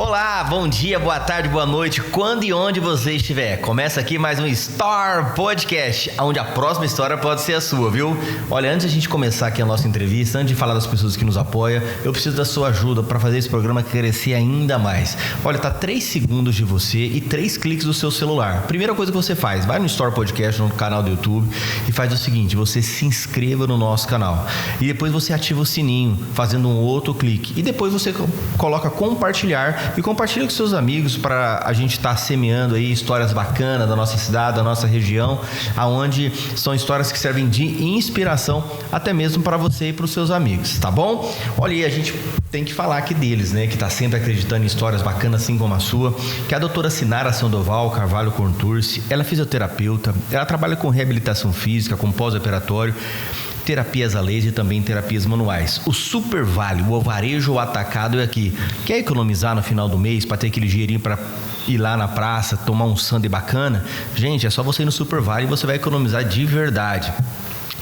Olá, bom dia, boa tarde, boa noite, quando e onde você estiver. Começa aqui mais um Star Podcast, onde a próxima história pode ser a sua, viu? Olha, antes de a gente começar aqui a nossa entrevista, antes de falar das pessoas que nos apoiam, eu preciso da sua ajuda para fazer esse programa crescer ainda mais. Olha, tá 3 segundos de você e 3 cliques do seu celular. Primeira coisa que você faz, vai no Star Podcast, no canal do YouTube, e faz o seguinte, você se inscreva no nosso canal. E depois você ativa o sininho, fazendo um outro clique. E depois você coloca compartilhar e compartilha com seus amigos para a gente estar semeando aí histórias bacanas da nossa cidade, da nossa região, aonde são histórias que servem de inspiração até mesmo para você e para os seus amigos, tá bom? Olha aí, a gente tem que falar aqui deles, né, que está sempre acreditando em histórias bacanas assim como a sua, que é a doutora Sinara Sandoval Carvalho Contursi. Ela é fisioterapeuta, ela trabalha com reabilitação física, com pós-operatório, terapias a laser e também terapias manuais. O Super Vale, o varejo atacado é aqui. Quer economizar no final do mês para ter aquele dinheirinho para ir lá na praça, tomar um sundae bacana? Gente, é só você ir no Super Vale e você vai economizar de verdade.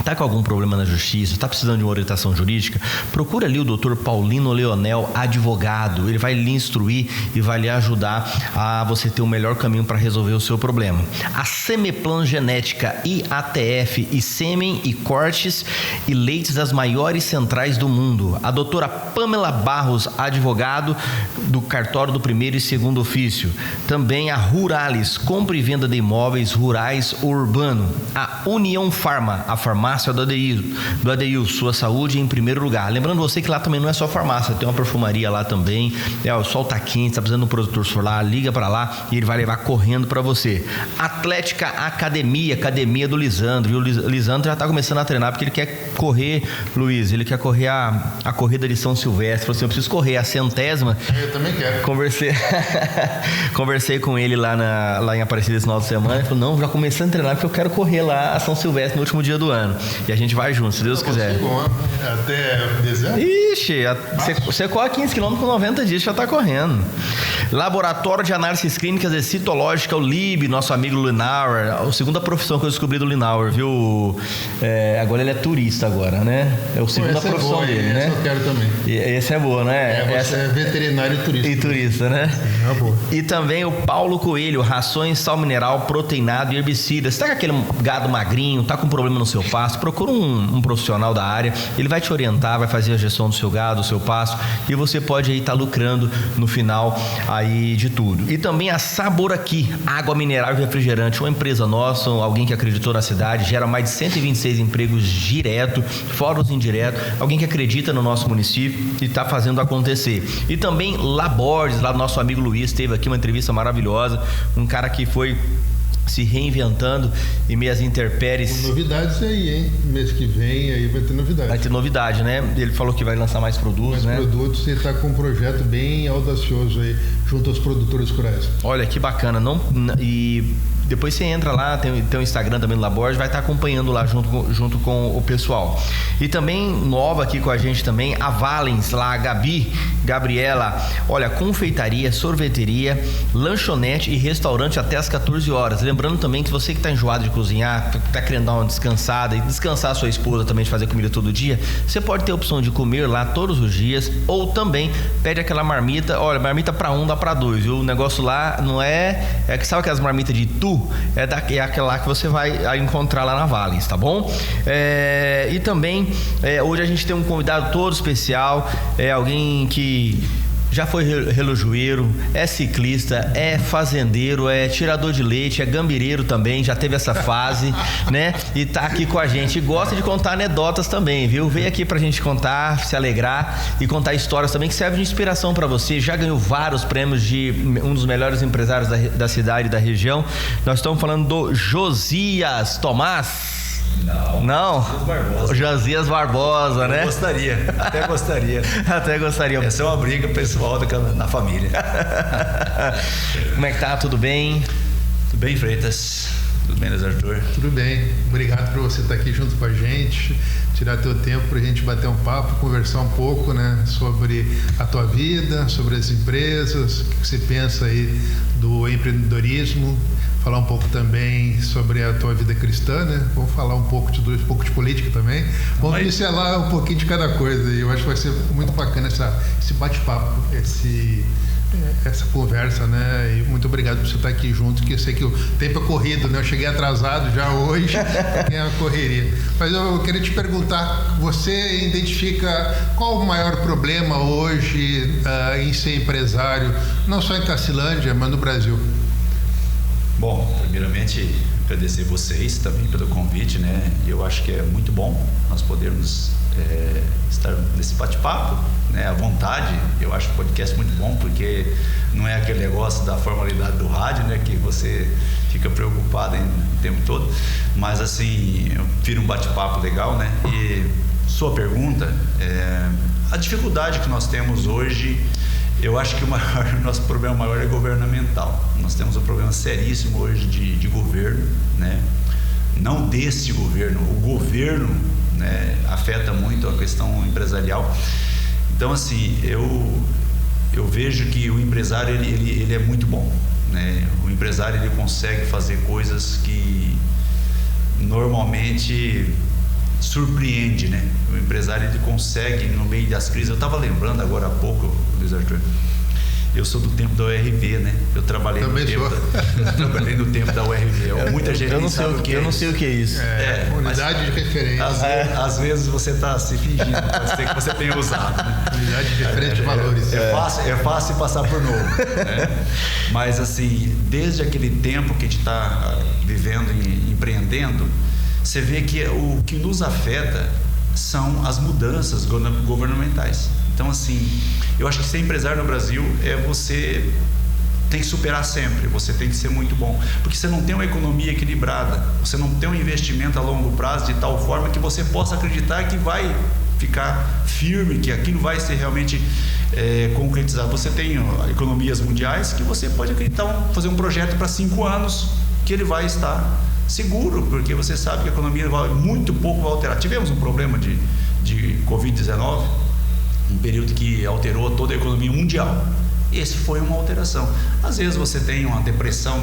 Tá com algum problema na justiça, tá precisando de uma orientação jurídica? Procura ali o Dr. Paulino Leonel, advogado. Ele vai lhe instruir e vai lhe ajudar a você ter o melhor caminho para resolver o seu problema. A Semeplan Genética IATF e sêmen e cortes e leites das maiores centrais do mundo. A doutora Pamela Barros, advogado do cartório do primeiro e segundo ofício. Também a Ruralis, compra e venda de imóveis rurais ou urbano. A União Farma, a farmácia do ADIU, sua saúde em primeiro lugar. Lembrando você que lá também não é só farmácia, tem uma perfumaria lá também. O sol tá quente, tá precisando de um produtor solar, liga para lá e ele vai levar correndo para você. Atlética Academia do Lisandro, viu? O Lisandro já tá começando a treinar porque ele quer correr, Luiz, ele quer correr a corrida de São Silvestre. Falou assim, eu preciso correr a 100ª. Eu também quero. Conversei com ele lá em Aparecida esse final de semana. Ele falou, não, já comecei a treinar porque eu quero correr lá a São Silvestre no último dia do ano. E a gente vai junto, se Deus quiser. Até dezembro? Ixi, você corre 15 km com 90 dias, já tá correndo. Laboratório de Análises Clínicas e Citológica, o LIB, nosso amigo Linauer. A segunda profissão que eu descobri do Linauer, viu? Agora ele é turista agora, né? É a segunda profissão dele, né? Esse eu quero também. Esse é boa, né? Essa é veterinário e turista. E turista, né? É boa. E também o Paulo Coelho, rações, sal mineral, proteinado e herbicida. Você tá com aquele gado magrinho, tá com problema no seu pasto, procura um profissional da área, ele vai te orientar, vai fazer a gestão do seu gado, do seu pasto, e você pode aí estar lucrando no final aí de tudo. E também a Sabor Aqui, água mineral e refrigerante, uma empresa nossa, alguém que acreditou na cidade, gera mais de 126 empregos direto, fora os indiretos, alguém que acredita no nosso município e está fazendo acontecer. E também Labordes, lá do nosso amigo Luiz, teve aqui uma entrevista maravilhosa, um cara que foi se reinventando em meio às intempéries. Com novidades aí, hein? Mês que vem aí vai ter novidade. Vai ter novidade, né? Ele falou que vai lançar mais produtos, né? Mais produtos, e está com um projeto bem audacioso aí, junto aos produtores rurais. Olha, que bacana. E depois você entra lá, tem o Instagram também do Labordes, vai estar acompanhando lá junto com o pessoal. E também nova aqui com a gente também, a Valens, lá a Gabriela, olha, confeitaria, sorveteria, lanchonete e restaurante até às 14 horas. Lembrando também que você que está enjoado de cozinhar, está querendo dar uma descansada e descansar a sua esposa também de fazer comida todo dia, você pode ter a opção de comer lá todos os dias, ou também pede aquela marmita, olha, marmita para 1 dá para 2, viu? O negócio lá não é que sabe aquelas marmitas de tu? É aquela lá que você vai encontrar lá na Valens, tá bom? E também hoje a gente tem um convidado todo especial, alguém que já foi relojoeiro, é ciclista, é fazendeiro, é tirador de leite, é gambireiro também, já teve essa fase, né? E tá aqui com a gente e gosta de contar anedotas também, viu? Veio aqui pra gente contar, se alegrar e contar histórias também que servem de inspiração pra você. Já ganhou vários prêmios de um dos melhores empresários da cidade e da região. Nós estamos falando do Josias Tomás. Não? Josias Barbosa, né? Até gostaria. Essa é uma briga pessoal na família. Como é que tá? Tudo bem? Tudo bem, Freitas? Tudo bem, Arthur? Tudo bem. Obrigado por você estar aqui junto com a gente, tirar teu tempo para a gente bater um papo, conversar um pouco, né, sobre a tua vida, sobre as empresas, o que você pensa aí do empreendedorismo, falar um pouco também sobre a tua vida cristã, né? Vamos falar um pouco de política também. Vamos pincelar um pouquinho de cada coisa. E eu acho que vai ser muito bacana esse bate-papo, essa conversa, né? E muito obrigado por você estar aqui junto, que eu sei que o tempo é corrido, né? Eu cheguei atrasado já hoje, é uma correria. Mas eu queria te perguntar, você identifica qual o maior problema hoje em ser empresário, não só em Cacilândia, mas no Brasil? Bom, primeiramente agradecer vocês também pelo convite, né? Eu acho que é muito bom nós podermos estar nesse bate-papo, né? À vontade. Eu acho o podcast muito bom, porque não é aquele negócio da formalidade do rádio, né? Que você fica preocupado o tempo todo, mas assim, eu prefiro um bate-papo legal, né? E sua pergunta, a dificuldade que nós temos hoje, eu acho que nosso problema maior é governamental. Nós temos um problema seríssimo hoje de governo, né? Não desse governo, o governo, né, afeta muito a questão empresarial. Então, assim, eu vejo que o empresário ele é muito bom, né? O empresário ele consegue fazer coisas que normalmente surpreende, né? O empresário ele consegue, no meio das crises. Eu estava lembrando agora há pouco, Luiz Arthur, eu sou do tempo da URV, né? Eu trabalhei no tempo da URV. Muita gente não sabe o que é. Eu não sei o que é isso. Unidade de referência. Às vezes você está se fingindo, pode ser que você tenha usado, né? Unidade de referência de valores. É fácil passar por novo, né? Mas assim, desde aquele tempo que a gente está vivendo e empreendendo, você vê que o que nos afeta são as mudanças governamentais. Então, assim, eu acho que ser empresário no Brasil você tem que superar sempre, você tem que ser muito bom, porque você não tem uma economia equilibrada, você não tem um investimento a longo prazo de tal forma que você possa acreditar que vai ficar firme, que aquilo vai ser realmente concretizado. Você tem economias mundiais que você pode acreditar, fazer um projeto para 5 anos, que ele vai estar seguro, porque você sabe que a economia muito pouco vai alterar. Tivemos um problema de Covid-19, um período que alterou toda a economia mundial. Esse foi uma alteração. Às vezes você tem uma depressão,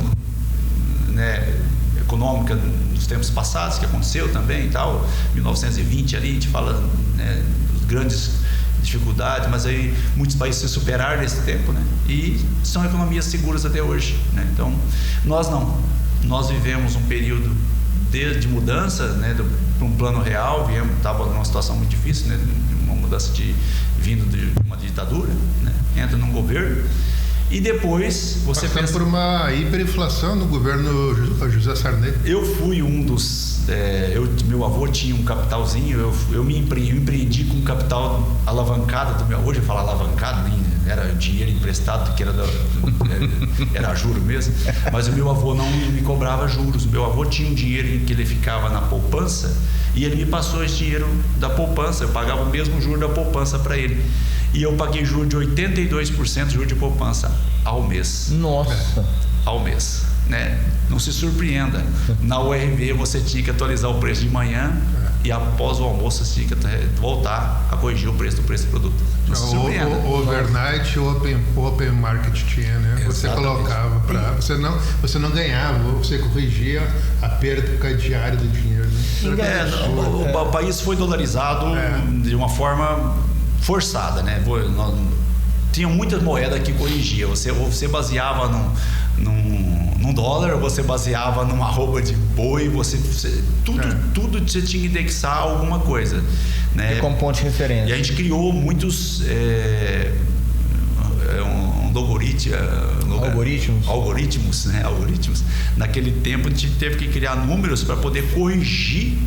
né, econômica nos tempos passados, que aconteceu também e tal, 1920 ali, a gente fala, né, dos grandes dificuldades, mas aí muitos países se superaram nesse tempo, né, e são economias seguras até hoje, né. Então, nós não. Nós vivemos um período de mudança, né, para um plano real, estava numa situação muito difícil, né, uma mudança vindo de uma ditadura, né, entra num governo e depois você pensa por uma hiperinflação no governo José Sarney. Eu fui um dos meu avô tinha um capitalzinho, eu empreendi com um capital alavancado do meu avô. Hoje eu falo alavancado, nem era dinheiro emprestado, que era juro mesmo, mas o meu avô não me cobrava juros. O meu avô tinha um dinheiro que ele ficava na poupança e ele me passou esse dinheiro da poupança. Eu pagava o mesmo juro da poupança para ele, e eu paguei juro de 82% de juro de poupança ao mês. Nossa! Ao mês, né? Não se surpreenda, na URV você tinha que atualizar o preço de manhã e após o almoço você tinha que voltar a corrigir o preço do produto. Não se surpreenda. Overnight, open market tinha, né? Exatamente. Você colocava você não ganhava, você corrigia a perda diária do dinheiro, né? O país foi dolarizado de uma forma forçada, né? Tinha muitas moedas que corrigia. Você baseava num dólar, você baseava numa arroba de boi, tudo você tinha que indexar alguma coisa, né? Como ponto de referência. E a gente criou muitos algoritmos, né? Algoritmos. Naquele tempo a gente teve que criar números para poder corrigir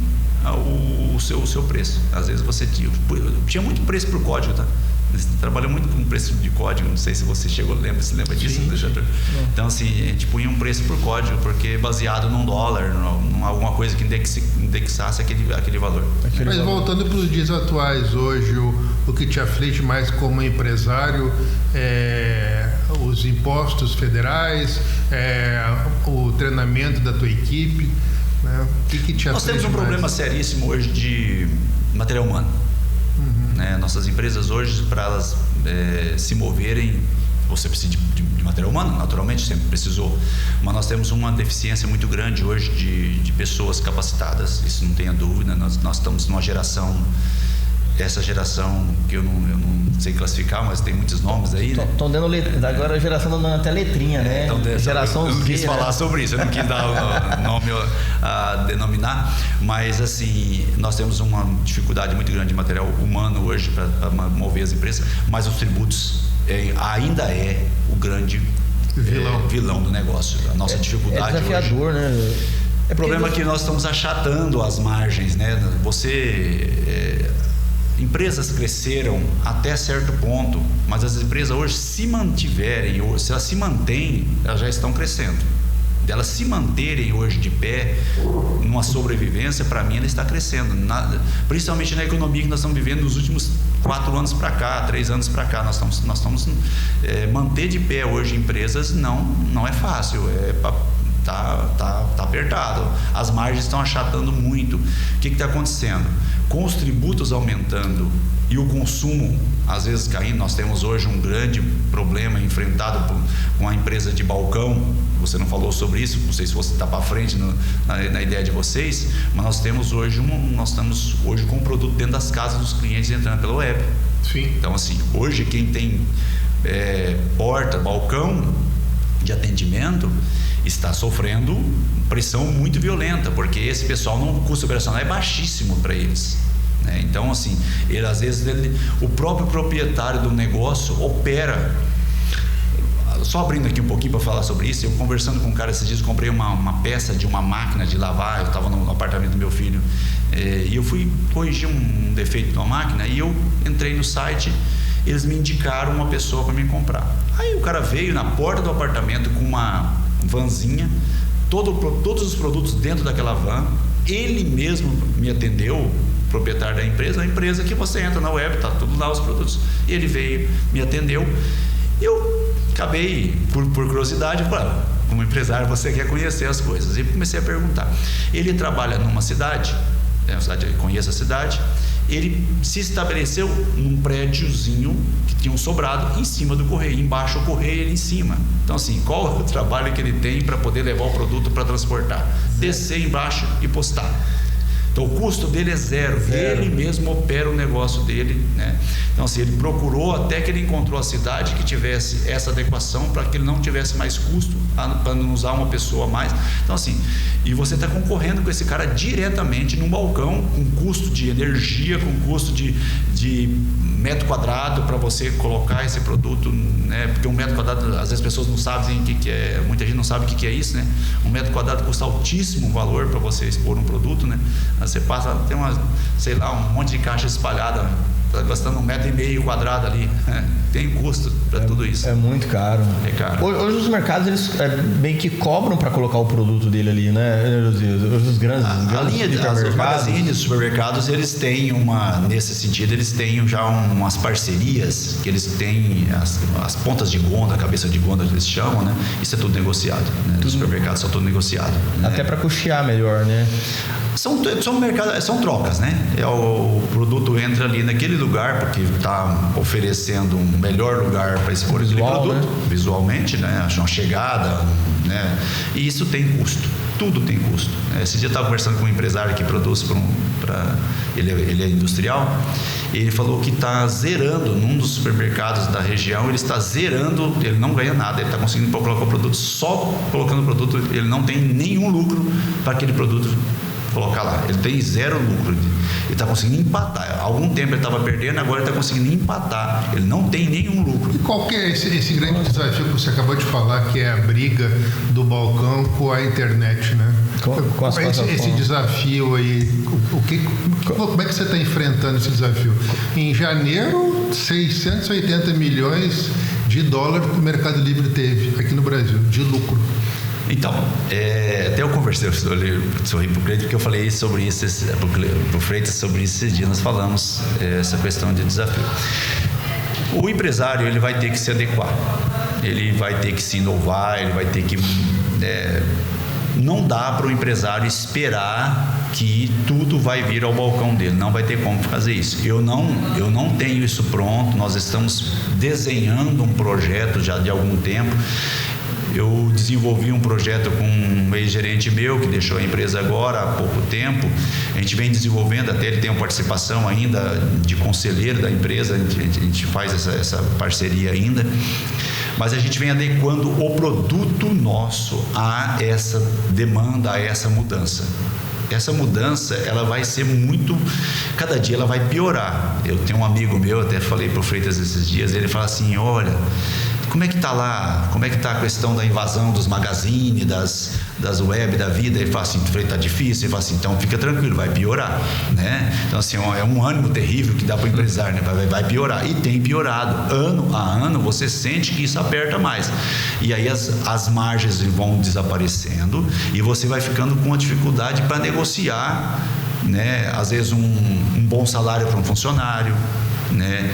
o seu preço. Às vezes você tinha muito preço por código, tá? Trabalhou muito com preço de código, não sei se você se lembra disso, né? Então, assim, a gente punha um preço por código, porque baseado num dólar, em alguma coisa que indexasse aquele valor. Mas voltando para os dias atuais, hoje, o que te aflige mais como empresário é os impostos federais, o treinamento da tua equipe, né? O que te aflige? Nós temos um problema seríssimo hoje de material humano. Né? Nossas empresas hoje, para elas se moverem, você precisa de material humano, naturalmente, sempre precisou. Mas nós temos uma deficiência muito grande hoje de pessoas capacitadas, isso não tenha dúvida. Nós estamos numa geração, essa geração que eu não sei classificar, mas tem muitos nomes aí, né? Estão dando agora a geração dando até letrinha, né? Geração eu não quis falar sobre isso, eu não quis dar o nome a denominar, mas assim, nós temos uma dificuldade muito grande de material humano hoje para mover as empresas, mas os tributos ainda é o grande vilão do negócio. A nossa dificuldade é desafiador, hoje, né? O problema é que nós estamos achatando as margens, né? Empresas cresceram até certo ponto, mas as empresas hoje, se mantiverem, se elas se mantêm, elas já estão crescendo. Delas se manterem hoje de pé, numa sobrevivência, para mim ela está crescendo. Principalmente na economia que nós estamos vivendo nos últimos 4 anos para cá, 3 anos para cá. Nós estamos manter de pé hoje empresas não é fácil, tá apertado. As margens estão achatando muito. O que está acontecendo? Com os tributos aumentando e o consumo às vezes caindo, nós temos hoje um grande problema enfrentado com a empresa de balcão. Você não falou sobre isso, não sei se você está para frente na ideia de vocês, mas nós estamos hoje com o produto dentro das casas dos clientes entrando pela web. Sim. Então assim, hoje quem tem porta, balcão de atendimento está sofrendo pressão muito violenta, porque esse pessoal, o custo operacional é baixíssimo para eles, né? Então assim, às vezes o próprio proprietário do negócio opera. Só abrindo aqui um pouquinho para falar sobre isso, eu conversando com um cara esses dias, comprei uma peça de uma máquina de lavar, eu estava no apartamento do meu filho, e eu fui corrigir um defeito de uma máquina, e eu entrei no site, eles me indicaram uma pessoa para me comprar. Aí o cara veio na porta do apartamento com uma vanzinha, todos os produtos dentro daquela van, ele mesmo me atendeu, o proprietário da empresa, a empresa que você entra na web, tá tudo lá os produtos, e ele veio, me atendeu. Eu acabei, por curiosidade, como empresário, você quer conhecer as coisas, e comecei a perguntar. Ele trabalha numa cidade, conhece a cidade, ele se estabeleceu num prédiozinho que tinha um sobrado em cima do correio, embaixo o correio, ele em cima. Então assim, qual é o trabalho que ele tem para poder levar o produto para transportar? Descer embaixo e postar. Então o custo dele é zero. Ele mesmo opera o negócio dele, né? Então assim, ele procurou até que ele encontrou a cidade que tivesse essa adequação para que ele não tivesse mais custo, para não usar uma pessoa a mais. Então assim, e você está concorrendo com esse cara diretamente num balcão, com custo de energia, com custo de metro quadrado para você colocar esse produto, né? Porque um metro quadrado, às vezes as pessoas não sabem o que é, muita gente não sabe o que é isso, né? Um metro quadrado custa altíssimo valor para você expor um produto, né? Você passa, tem um monte de caixa espalhada, está gastando 1,5 metro quadrado ali, tem custo para tudo isso. É muito caro. É caro. Hoje os mercados, eles meio que cobram para colocar o produto dele ali, né? Hoje os grandes os magazines, os supermercados, eles têm nesse sentido, eles têm já umas parcerias, que eles têm as pontas de gôndola, a cabeça de gôndola que eles chamam, né? Isso é tudo negociado, né? Os supermercados são tudo negociado. Até para custear melhor, né? São trocas, né? O produto entra ali naquele lugar porque está oferecendo um melhor lugar para expor aquele produto, né? Visualmente, né? Uma chegada, né? E isso tem custo. Tudo tem custo. Esse dia eu estava conversando com um empresário que produz ele é industrial, e ele falou que está zerando num dos supermercados da região, ele está zerando, ele não ganha nada, ele está conseguindo colocar o produto, só colocando o produto, ele não tem nenhum lucro para aquele produto colocar lá, ele tem zero lucro, ele está conseguindo empatar. Há algum tempo ele estava perdendo, agora ele está conseguindo empatar, ele não tem nenhum lucro. E qual que é esse grande desafio que você acabou de falar, que é a briga do balcão com a internet, né? Qual é esse desafio aí? Como é que você está enfrentando esse desafio? Em janeiro, 680 milhões de dólares que o Mercado Livre teve aqui no Brasil, de lucro. Então, até eu conversei, sorri pro Cleiton, porque eu falei sobre isso, pro Freitas, sobre isso esses dias, nós falamos essa questão de desafio. O empresário, ele vai ter que se adequar, ele vai ter que se inovar, ele vai ter que não dá para o empresário esperar que tudo vai vir ao balcão dele, não vai ter como fazer isso. Eu não tenho isso pronto, nós estamos desenhando um projeto já de algum tempo. Eu desenvolvi um projeto com um ex-gerente meu que deixou a empresa agora há pouco tempo. A gente vem desenvolvendo, até ele tem uma participação ainda de conselheiro da empresa, a gente faz essa parceria ainda. Mas a gente vem adequando o produto nosso a essa demanda, a essa mudança. Essa mudança, ela vai ser muito... Cada dia ela vai piorar. Eu tenho um amigo meu, até falei para o Freitas esses dias, ele fala assim, olha... Como é que está lá? Como é que está a questão da invasão dos magazines, das web da vida? Ele fala assim, está difícil. Ele fala assim, então fica tranquilo, vai piorar, né? Então assim, é um ânimo terrível que dá para o empresário, né? Vai piorar, e tem piorado. Ano a ano você sente que isso aperta mais, e aí as margens vão desaparecendo e você vai ficando com uma dificuldade para negociar, né? Às vezes um bom salário para um funcionário, né?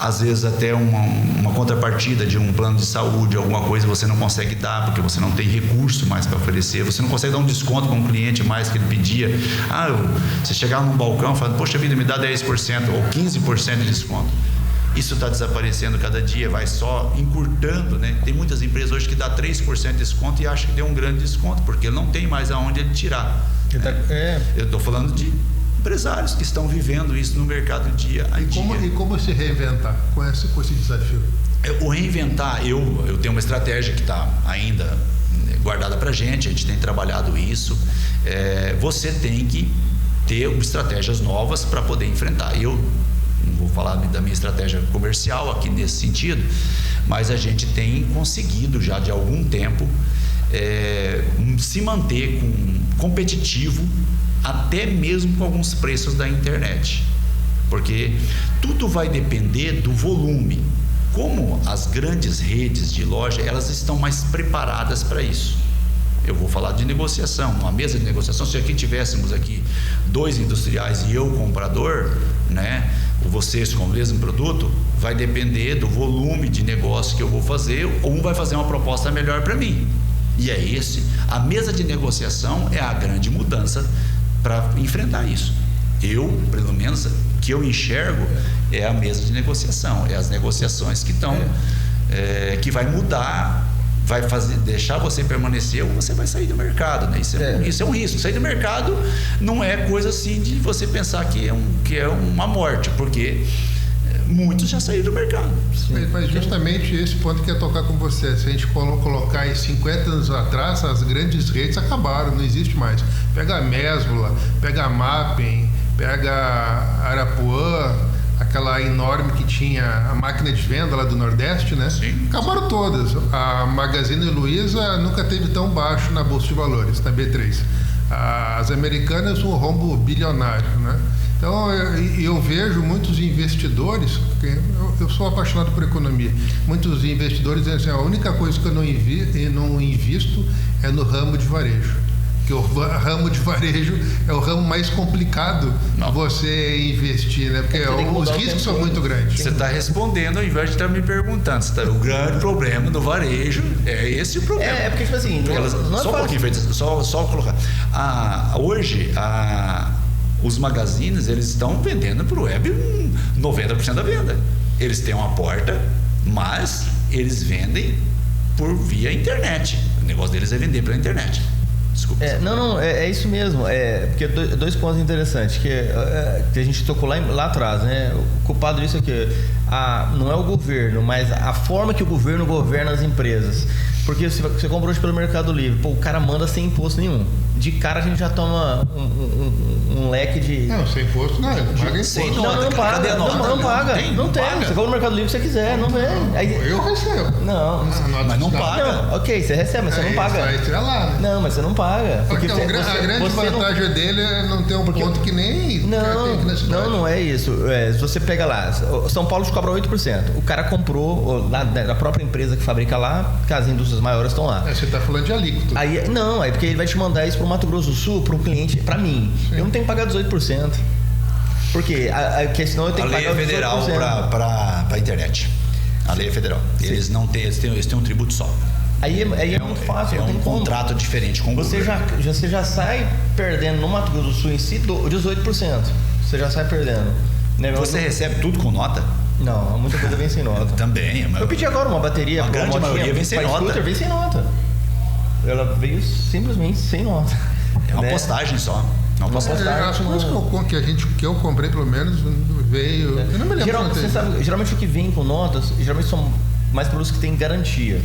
Às vezes até uma contrapartida de um plano de saúde, alguma coisa você não consegue dar porque você não tem recurso mais para oferecer, você não consegue dar um desconto para um cliente mais que ele pedia. Você chegar num balcão e falar, poxa vida, me dá 10% ou 15% de desconto. Isso está desaparecendo cada dia, vai só encurtando, né? Tem muitas empresas hoje que dá 3% de desconto e acham que deu um grande desconto, porque ele não tem mais aonde ele tirar, né? Eu estou falando de empresários que estão vivendo isso no mercado dia a dia. E como se reinventar com esse desafio? O reinventar, eu tenho uma estratégia que está ainda guardada para a gente tem trabalhado isso. Você tem que ter estratégias novas para poder enfrentar. Eu não vou falar da minha estratégia comercial aqui nesse sentido, mas a gente tem conseguido já de algum tempo se manter competitivo, até mesmo com alguns preços da internet, porque tudo vai depender do volume. Como as grandes redes de loja, elas estão mais preparadas para isso. Eu vou falar de negociação, uma mesa de negociação. Se aqui tivéssemos aqui 2 industriais e eu comprador, né, vocês com o mesmo produto, vai depender do volume de negócio que eu vou fazer, ou um vai fazer uma proposta melhor para mim. E a mesa de negociação é a grande mudança para enfrentar isso. Pelo menos, que eu enxergo é a mesa de negociação, as negociações que estão, que vai mudar, vai deixar você permanecer ou você vai sair do mercado, né? Isso é um risco. Sair do mercado não é coisa assim de você pensar que é uma morte, porque muitos já saíram do mercado. Mas justamente esse ponto que eu ia tocar com você. Se a gente colocar aí 50 anos atrás, as grandes redes acabaram, não existe mais. Pega a Mesbla, pega a Mapping, pega a Arapuã, aquela enorme que tinha a máquina de venda lá do Nordeste, né? Sim. Acabaram todas. A Magazine Luiza nunca teve tão baixo na Bolsa de Valores, na B3. As Americanas, um rombo bilionário, né? Então, eu vejo muitos investidores, eu sou apaixonado por economia, muitos investidores dizem assim, a única coisa que eu não invisto é no ramo de varejo. Porque o ramo de varejo é o ramo mais complicado de você investir, né? Porque os riscos são muito grandes. Você está respondendo ao invés de estar me perguntando. O grande problema do varejo é esse o problema. Porque tipo assim... Só um pouquinho, só colocar. Hoje, os magazines, eles estão vendendo para o web 90% da venda. Eles têm uma porta, mas eles vendem por via internet. O negócio deles é vender pela internet. Desculpa. É isso mesmo. Porque 2 pontos interessantes que a gente tocou lá atrás, né? O culpado disso é que não é o governo, mas a forma que o governo governa as empresas. Porque se você compra hoje pelo Mercado Livre, o cara manda sem imposto nenhum. De cara a gente já toma um leque de... Não, sem imposto não, ele paga imposto. Não paga. Não paga. Não tem. Você compra no Mercado Livre se você quiser, não vem. Eu recebo. Não. Mas não paga. Não, ok, você recebe, mas você não paga. Vai estrelar, né? Não, mas você não paga. Porque a grande vantagem dele é não ter um ponto que nem... Não é isso. Se você pega lá, São Paulo te cobra 8%. O cara comprou lá da própria empresa que fabrica lá, que as indústrias maiores estão lá. Você está falando de alíquota. Aí porque ele vai te mandar isso pro Mato Grosso do Sul, para um cliente, para mim. Sim. Eu não tenho que pagar 18%. Por quê? Porque senão eu tenho que pagar 18%. A lei é federal para a internet. A lei é federal. Eles têm um tributo só. Aí é muito fácil. É um contrato diferente com o governo. Você já sai perdendo no Mato Grosso do Sul em si 18%. Você já sai perdendo. Né? Você recebe tudo com nota? Não, muita coisa vem sem nota. Também. Eu pedi agora uma bateria. A grande maioria vem sem nota. Scooter vem sem nota. Ela veio simplesmente sem nota. É uma postagem só. Uma postagem. As coisas que eu comprei, pelo menos, veio... Eu não me lembro. Geralmente o que vem com notas, geralmente são mais produtos que têm garantia.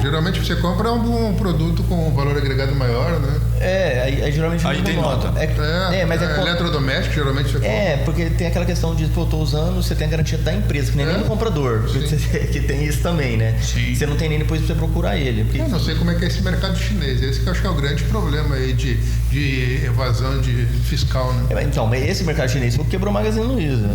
Geralmente você compra um produto com um valor agregado maior, né? Aí geralmente aí tem nota. Mas eletrodoméstico, geralmente você compra. Porque tem aquela questão de, eu tô usando, você tem a garantia da empresa, que nem no comprador, que tem isso também, né? Sim. Você não tem nem depois pra você procurar ele. Porque... Eu não sei como é que é esse mercado chinês, esse que eu acho que é o grande problema aí de evasão fiscal, né? Então, esse mercado chinês quebrou o Magazine Luiza.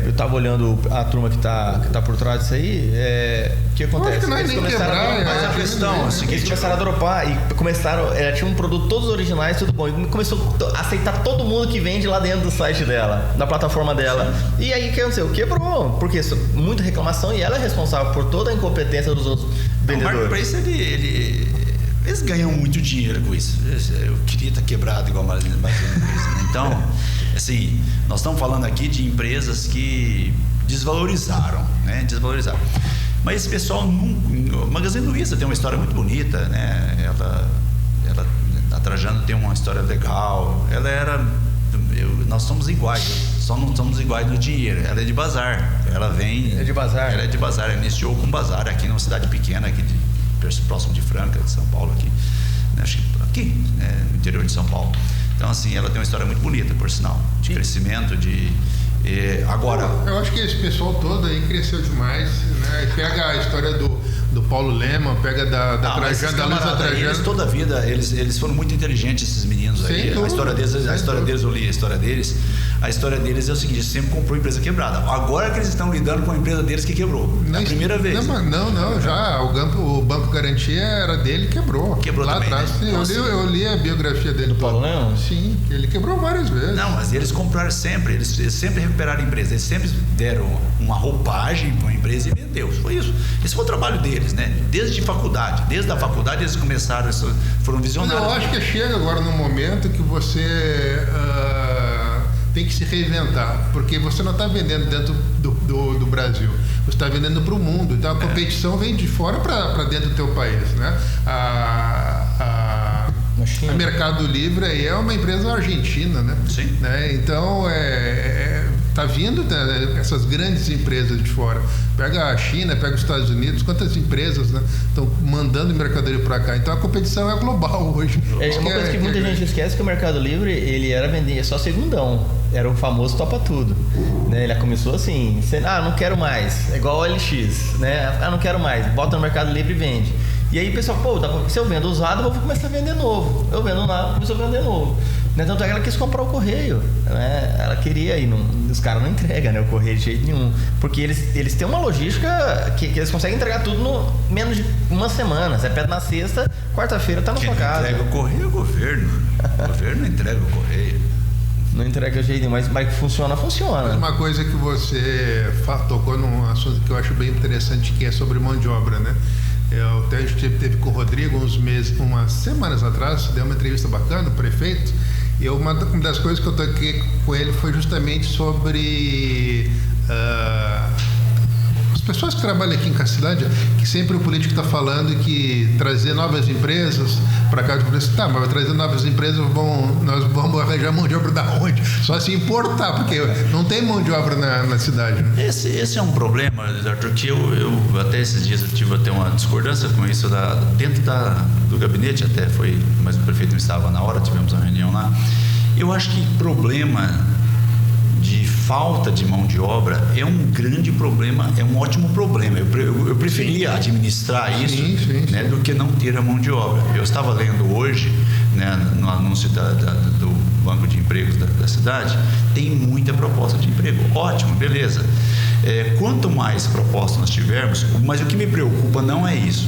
Eu tava olhando a turma que tá por trás disso aí, o que acontece? Eu acho que não é nem quebrar, mas a questão é o seguinte: eles começaram a dropar e começaram. Tinha um produto todos originais, tudo bom. E começou a aceitar todo mundo que vende lá dentro do site dela, da plataforma dela. Sim. E aí o que aconteceu? Quebrou. Porque muita reclamação e ela é responsável por toda a incompetência dos outros vendedores. O marketplace, eles ganham muito dinheiro com isso. Eu queria estar quebrado igual a Magazine Luiza. Então, assim, nós estamos falando aqui de empresas que desvalorizaram, né? Mas esse pessoal a Magazine Luiza tem uma história muito bonita, né? A Trajano tem uma história legal. Nós somos iguais, só não somos iguais no dinheiro. Ela é de bazar. Ela é de bazar. Ela é de bazar. Ela iniciou com bazar aqui numa cidade pequena, aqui próximo de Franca, de São Paulo, aqui. Acho que aqui, né, no interior de São Paulo. Então, assim, ela tem uma história muito bonita, por sinal, de crescimento, agora... Eu acho que esse pessoal todo aí cresceu demais, né? E pega a história do Paulo Lema, pega da Trajano, da Luiza Trajano. Eles toda a vida, eles foram muito inteligentes, esses meninos aí. A história deles, eu li a história deles. A história deles é o seguinte: sempre comprou empresa quebrada. Agora que eles estão lidando com a empresa deles que quebrou. É a primeira vez. Não, já o Banco Garantia era dele, quebrou. Quebrou lá também, atrás. Né? Eu li a biografia dele. Do Paulo Lema? Sim, ele quebrou várias vezes. Não, mas eles compraram sempre, eles sempre recuperaram a empresa, eles sempre deram uma roupagem para uma empresa e vendeu. Foi isso. Esse foi o trabalho deles, né? Desde a faculdade eles começaram, foram visionários. Mas eu acho que chega agora num momento que você tem que se reinventar, porque você não está vendendo dentro do Brasil, você está vendendo para o mundo. Então a competição vem de fora para dentro do teu país, né? A Mercado Livre aí é uma empresa argentina, né? Sim. Né? Então tá vindo essas grandes empresas de fora. Pega a China, pega os Estados Unidos, quantas empresas, né, estão mandando mercadoria para cá. Então a competição é global hoje. Uma coisa que muita gente esquece, que o Mercado Livre, ele era vender só segundão. Era o famoso topa tudo, né? Ele começou assim: não quero mais, é igual ao LX, né? Não quero mais, bota no Mercado Livre e vende. E aí o pessoal, se eu vendo usado, eu vou começar a vender novo. Eu vendo nada, começo a vender novo. Né? Tanto é que ela quis comprar o correio, né? Ela queria ir, os caras não entregam, né, o correio de jeito nenhum. Porque eles têm uma logística que eles conseguem entregar tudo no menos de uma semana. Você pede na sexta, quarta-feira tá na sua casa. Quem entrega o correio é o governo. O governo não entrega o correio. Não entrega de jeito nenhum, mas funciona. Uma coisa que você tocou num assunto que eu acho bem interessante, que é sobre mão de obra, né? A gente teve com o Rodrigo umas semanas atrás, deu uma entrevista bacana, o prefeito, e uma das coisas que eu toquei com ele foi justamente sobre as pessoas que trabalham aqui em Cacilândia, que sempre o político está falando que trazer novas empresas para cá, mas trazer novas empresas, nós vamos arranjar mão de obra da onde? Só se importar, porque não tem mão de obra na cidade. Né? Esse é um problema, Arthur, que eu até esses dias eu tive até uma discordância com isso dentro do gabinete, mas o prefeito não estava na hora, tivemos uma reunião lá. Eu acho que problema de falta de mão de obra é um grande problema, é um ótimo problema. Eu preferia administrar isso, né, do que não ter a mão de obra. Eu estava lendo hoje, né, no anúncio do Banco de Empregos da cidade, tem muita proposta de emprego. Ótimo, beleza. Quanto mais propostas nós tivermos, mas o que me preocupa não é isso,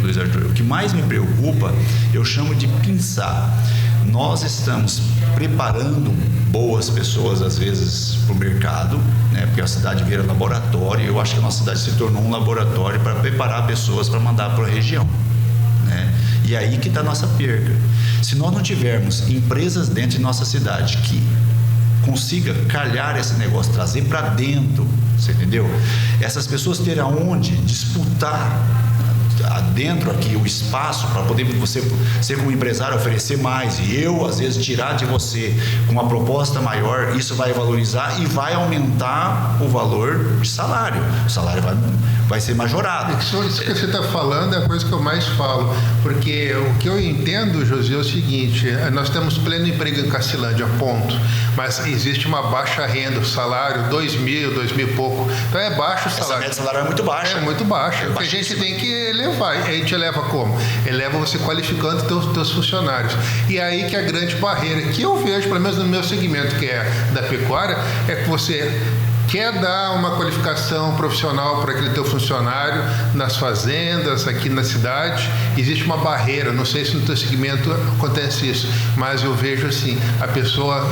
Luiz Arthur. O que mais me preocupa, eu chamo de pensar. Nós estamos preparando boas pessoas, às vezes, para o mercado, né? Porque a cidade vira laboratório. Eu acho que a nossa cidade se tornou um laboratório para preparar pessoas para mandar para a região. né? E aí que está a nossa perca. Se nós não tivermos empresas dentro de nossa cidade que consiga calhar esse negócio, trazer para dentro, você entendeu? Essas pessoas terem aonde disputar dentro aqui o espaço para poder você como empresário oferecer mais e eu às vezes tirar de você com uma proposta maior, isso vai valorizar e vai aumentar o valor de salário. O salário vai ser majorado. Isso que você está falando é a coisa que eu mais falo, porque o que eu entendo, José, é o seguinte: nós temos pleno emprego em Cacilândia, ponto, mas existe uma baixa renda, o salário 2.000 e pouco, então é baixo o salário. Essa média de salário é muito baixa. É muito baixa. A gente tem que elevar. A gente eleva como? Eleva você qualificando teus funcionários. E aí que a grande barreira que eu vejo, pelo menos no meu segmento, que é da pecuária, é que você quer dar uma qualificação profissional para aquele teu funcionário nas fazendas, aqui na cidade, existe uma barreira. Não sei se no teu segmento acontece isso, mas eu vejo assim, a pessoa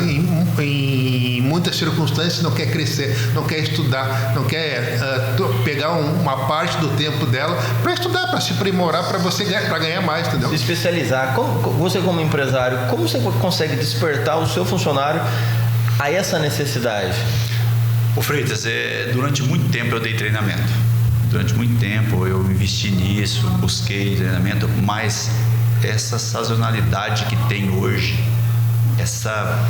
em muitas circunstâncias não quer crescer, não quer estudar, não quer pegar uma parte do tempo dela para estudar, para se aprimorar, para ganhar mais, entendeu? Se especializar. Você como empresário, como você consegue despertar o seu funcionário a essa necessidade? Ô Freitas, durante muito tempo eu dei treinamento. Durante muito tempo eu investi nisso, busquei treinamento, mas essa sazonalidade que tem hoje, essa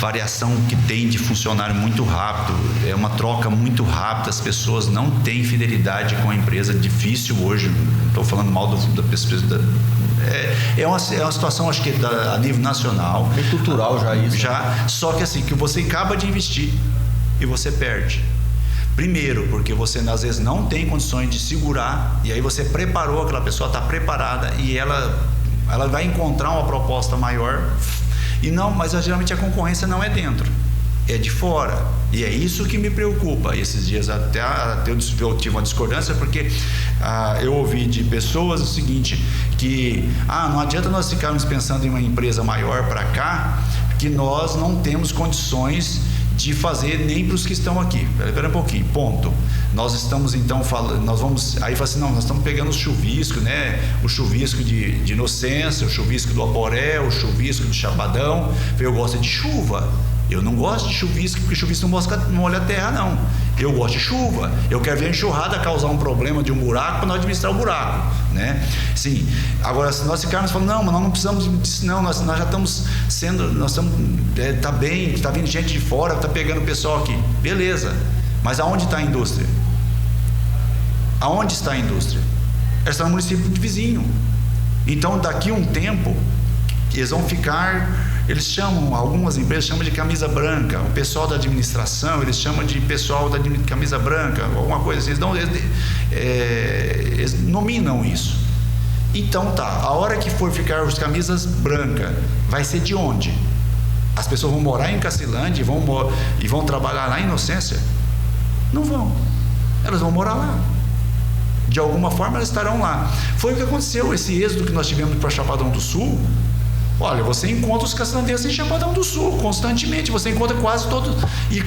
variação que tem de funcionário muito rápido, é uma troca muito rápida, as pessoas não têm fidelidade com a empresa, difícil hoje, não estou falando mal da pessoa, é uma situação, acho que a nível nacional. É cultural já isso. Já, só que assim, que você acaba de investir e você perde. Primeiro, porque você às vezes não tem condições de segurar, e aí você preparou, aquela pessoa está preparada e ela vai encontrar uma proposta maior, mas geralmente a concorrência não é dentro, é de fora, e é isso que me preocupa. Esses dias até eu tive uma discordância, porque eu ouvi de pessoas o seguinte, que não adianta nós ficarmos pensando em uma empresa maior para cá, que nós não temos condições de fazer nem para os que estão aqui. Espera um pouquinho, ponto. Nós estamos então falando, aí fala assim, não, nós estamos pegando o chuvisco, né? O chuvisco de Inocência, o chuvisco do Aporé, o chuvisco do Chapadão. Eu gosto de chuva. Eu não gosto de chuvisco, porque chuvisco não molha a terra, não. Eu gosto de chuva. Eu quero ver a enxurrada causar um problema de um buraco para nós administrar o buraco, né? Sim. Agora, se nós ficarmos falando, não, mas nós não precisamos disso, não, nós já estamos tá bem, está vindo gente de fora, está pegando o pessoal aqui. Beleza. Mas aonde está a indústria? Aonde está a indústria? Ela está no município vizinho. Então, daqui a um tempo, eles vão ficar... algumas empresas chamam de camisa branca, o pessoal da administração, eles chamam de pessoal da camisa branca, alguma coisa assim, eles nominam isso. Então a hora que for ficar os camisas brancas, vai ser de onde? As pessoas vão morar em Cacilândia e vão trabalhar lá em Inocência? Não vão, elas vão morar lá. De alguma forma elas estarão lá. Foi o que aconteceu, esse êxodo que nós tivemos para Chapadão do Sul. Olha, você encontra os cacilandenses em Chapadão do Sul constantemente, você encontra quase todos. E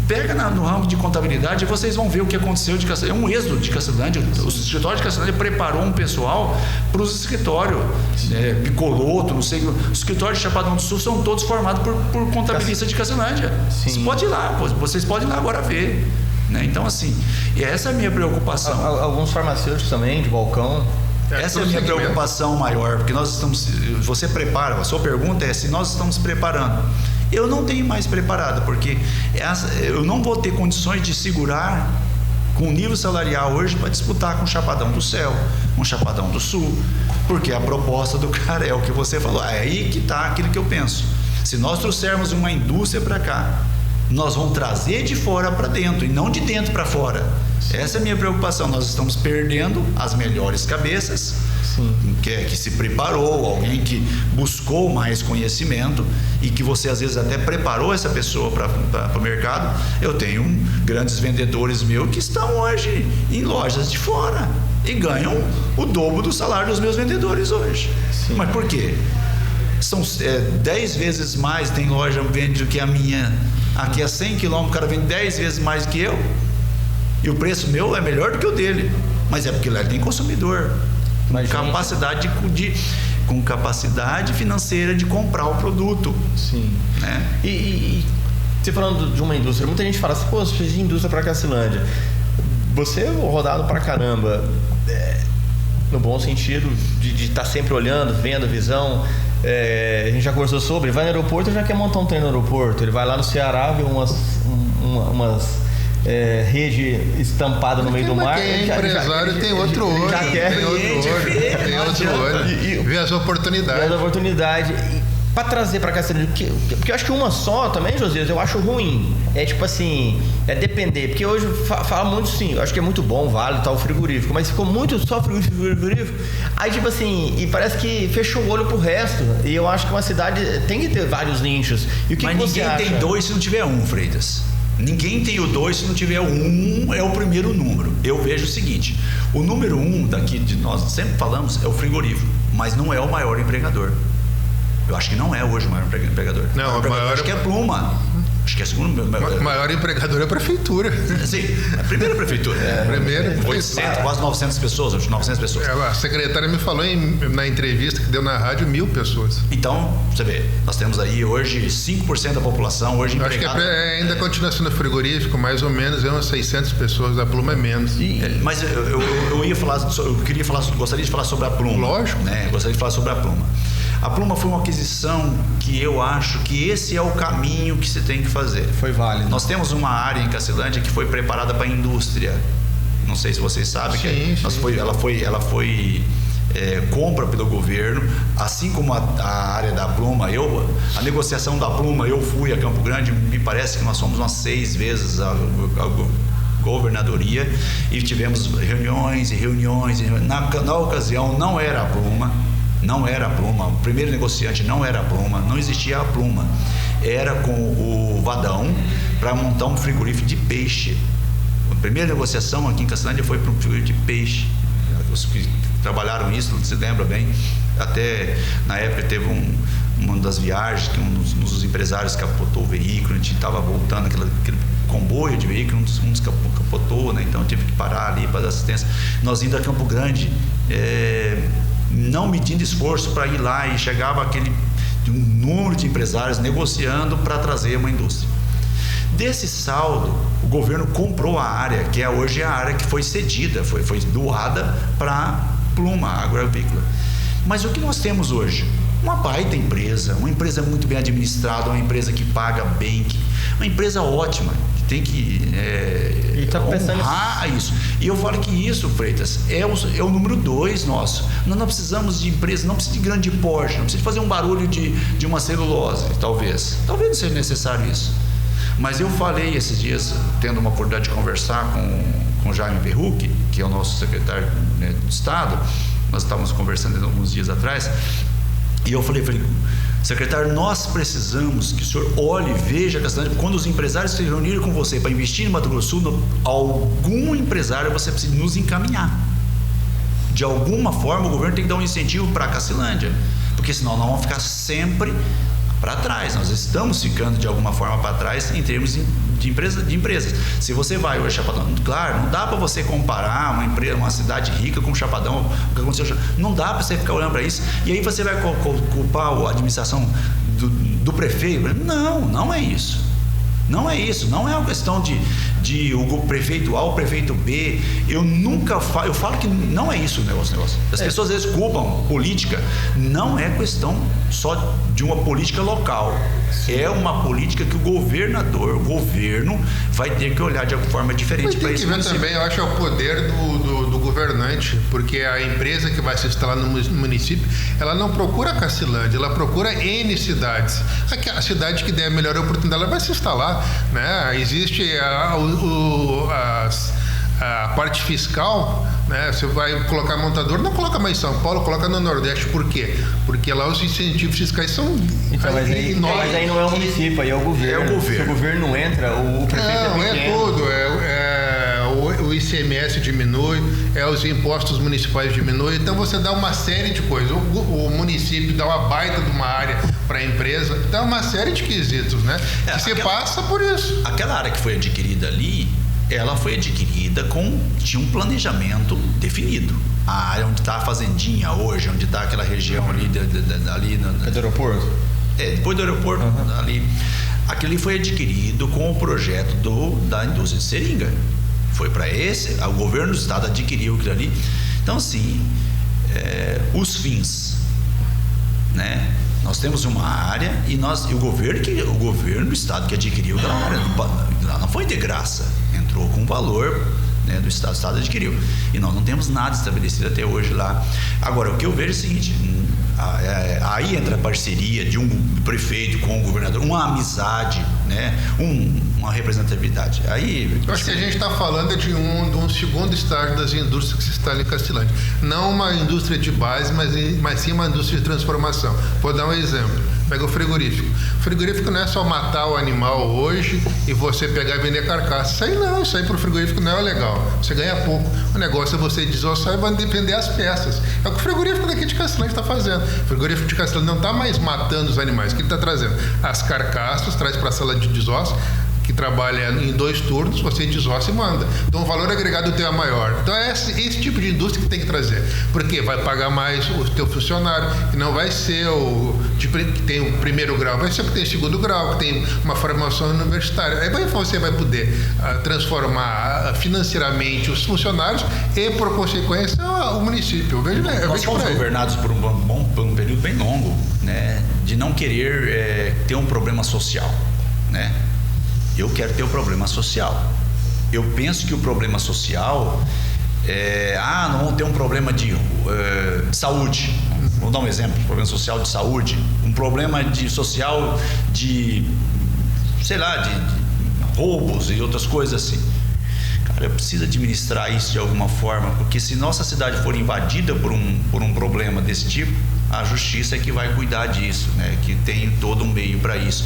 pega no ramo de contabilidade e vocês vão ver o que aconteceu de Cacilândia. É um êxodo de Cacilândia. O escritório de Cacilândia preparou um pessoal para os escritórios, Picoloto, não sei. Os escritórios de Chapadão do Sul são todos formados por contabilistas de Cacilândia. Você pode ir lá, vocês podem ir lá agora ver. Né? Então, assim, essa é a minha preocupação. Alguns farmacêuticos também, de balcão. Essa é a minha preocupação maior, porque você prepara, a sua pergunta é se nós estamos preparando. Eu não tenho mais preparado, porque eu não vou ter condições de segurar com o nível salarial hoje para disputar com o Chapadão do Céu, com o Chapadão do Sul, porque a proposta do cara é o que você falou, é aí que está aquilo que eu penso. Se nós trouxermos uma indústria para cá, nós vamos trazer de fora para dentro e não de dentro para fora. Essa é a minha preocupação. Nós estamos perdendo as melhores cabeças, que se preparou, alguém que buscou mais conhecimento e que você às vezes até preparou essa pessoa para o mercado. Eu tenho grandes vendedores meus que estão hoje em lojas de fora e ganham o dobro do salário dos meus vendedores hoje. Sim. Mas por quê? São 10 vezes mais, tem loja vende do que a minha. Aqui a 100 km o cara vende 10 vezes mais que eu. E o preço meu é melhor do que o dele. Mas é porque lá ele tem consumidor. com capacidade financeira de comprar o produto. Sim. Né? E você falando de uma indústria, muita gente fala assim, pô, você fez de indústria para Cacilândia. Você é rodado pra caramba, no bom sentido de estar sempre olhando, vendo visão. A gente já conversou sobre, ele vai no aeroporto e já quer montar um trem no aeroporto. Ele vai lá no Ceará, vê umas rede estampada no meio do mar. Quem é empresário tem outro olho. Tem outro olho. Vê as oportunidades. Para trazer para Cacilândia, porque eu acho que uma só também, Josias, eu acho ruim. É tipo assim, depender. Porque hoje fala muito sim, eu acho que é muito bom, vale tal frigorífico, mas ficou muito só frigorífico. Aí tipo assim, e parece que fechou o olho pro resto. E eu acho que uma cidade tem que ter vários nichos. E o que mas que você ninguém acha? tem 2 se não tiver 1, Freitas. Ninguém tem o 2 se não tiver o 1, é o primeiro número. Eu vejo o seguinte, o número 1 daqui de nós sempre falamos é o frigorífico, mas não é o maior empregador. Eu acho que não é hoje o maior empregador. Não, o maior acho que é a Pluma. Acho que é a segunda. O maior empregador é a prefeitura. Sim, a primeira prefeitura. Primeira 800, quase 900 pessoas, acho 900 pessoas. A secretária me falou na entrevista que deu na rádio 1.000 pessoas. Então, você vê, nós temos aí hoje 5% da população hoje empregada. Acho que ainda continua sendo frigorífico, mais ou menos, umas 600 pessoas, a Pluma é menos. Mas eu ia falar, gostaria de falar sobre a Pluma. Lógico. Né? Gostaria de falar sobre a Pluma. A Pluma foi uma aquisição que eu acho que esse é o caminho que se tem que fazer. Foi válido. Nós temos uma área em Cacilândia que foi preparada para a indústria. Não sei se vocês sabem. Ela foi compra pelo governo, assim como a área da Pluma. A negociação da Pluma, eu fui a Campo Grande, me parece que nós fomos umas 6 vezes a governadoria e tivemos reuniões. Na ocasião não era a Pluma. O primeiro negociante não era a Pluma, não existia a Pluma. Era com o Vadão para montar um frigorífico de peixe. A primeira negociação aqui em Cacilândia foi para um frigorífico de peixe. Os que trabalharam isso, se lembra bem, até na época teve uma das viagens que um dos empresários capotou o veículo, a gente estava voltando aquele comboio de veículo, um dos capotou, né? Então tive que parar ali para dar assistência. Nós indo a Campo Grande, não medindo esforço para ir lá, e chegava um número de empresários negociando para trazer uma indústria. Desse saldo, o governo comprou a área, que hoje é a área que foi cedida, foi doada para a Pluma Agroavícola. Mas o que nós temos hoje? Uma baita empresa, uma empresa muito bem administrada, uma empresa que paga bem, uma empresa ótima, que tem que honrar isso. E eu falo que isso, Freitas, é o número 2 nosso. Nós não precisamos de empresa, não precisa de grande porte, não precisa de fazer um barulho de uma celulose, talvez não seja necessário isso. Mas eu falei esses dias, tendo uma oportunidade de conversar com Jaime Perrucchi, que é o nosso secretário, né, do Estado. Nós estávamos conversando alguns dias atrás, e eu falei, secretário, nós precisamos que o senhor olhe e veja a Cacilândia. Quando os empresários se reunirem com você para investir em Mato Grosso do Sul, algum empresário você precisa nos encaminhar. De alguma forma, o governo tem que dar um incentivo para a Cacilândia, porque senão nós vamos ficar sempre para trás. Nós estamos ficando de alguma forma para trás em termos de empresas. Se você vai hoje a Chapadão, claro, não dá para você comparar uma cidade rica com Chapadão, o que aconteceu, não dá para você ficar olhando para isso, e aí você vai culpar a administração do prefeito. Não é isso. Não é isso, não é uma questão de o prefeito A, o prefeito B. Eu falo que não é isso o negócio. As pessoas às vezes culpam política. Não é questão só de uma política local. É uma política que o governo vai ter que olhar de alguma forma diferente para isso. Mas tem que ver também, eu acho, é o poder do governante, porque a empresa que vai se instalar no município, ela não procura Cacilândia, ela procura N cidades. A cidade que der a melhor oportunidade, ela vai se instalar, né? Existe a parte fiscal, né? Você vai colocar montador, não coloca mais em São Paulo, coloca no Nordeste. Por quê? Porque lá os incentivos fiscais são então, mas aí não é o município, aí é o governo. Se o governo não entra, o prefeito é pequeno. É tudo, o ICMS diminui, os impostos municipais diminuem, então você dá uma série de coisas. O município dá uma baita de uma área para a empresa, dá uma série de quesitos, né? Você passa por isso. Aquela área que foi adquirida ali, ela foi adquirida tinha um planejamento definido. A área onde está a fazendinha hoje, onde está aquela região ali, ali no aeroporto? Depois do aeroporto, ali. Aquilo ali foi adquirido com o projeto da indústria de seringa. Foi para o governo do estado adquiriu aquilo ali. Então, assim, os fins, né? Nós temos uma área e o governo do estado que adquiriu aquela área não foi de graça, entrou com valor, né, do estado, o estado adquiriu, e nós não temos nada estabelecido até hoje lá. Agora, o que eu vejo é o seguinte: aí entra a parceria de um prefeito com o governador, uma amizade, né, uma representatividade. Aí eu acho que a gente está falando de um segundo estágio das indústrias que se instala em Castelândia. Não uma indústria de base, mas sim uma indústria de transformação. Vou dar um exemplo. Pega o frigorífico. O frigorífico não é só matar o animal hoje e você pegar e vender carcaça. Isso aí para o frigorífico não é legal. Você ganha pouco. O negócio é você desossar e vender as peças. É o que o frigorífico daqui de Castelândia está fazendo. O frigorífico de Castelândia não está mais matando os animais. O que ele está trazendo? As carcaças, traz para a sala de desosso, que trabalha em 2 turnos, você desossa e manda. Então o valor agregado teu é maior. Então é esse tipo de indústria que tem que trazer. Porque vai pagar mais o teu funcionário, que não vai ser que tem o primeiro grau, vai ser o que tem o segundo grau, que tem uma formação universitária. Aí você vai poder transformar financeiramente os funcionários e, por consequência, o município. Nós fomos governados por um período bem longo, né, de não querer ter um problema social, né? Eu quero ter o problema social. Eu penso que o problema social não vamos ter um problema de saúde. Vou dar um exemplo: problema social de saúde, um problema social de, sei lá, de roubos e outras coisas assim. Cara, eu preciso administrar isso de alguma forma, porque se nossa cidade for invadida por um problema desse tipo, a justiça é que vai cuidar disso, né? Que tem todo um meio para isso.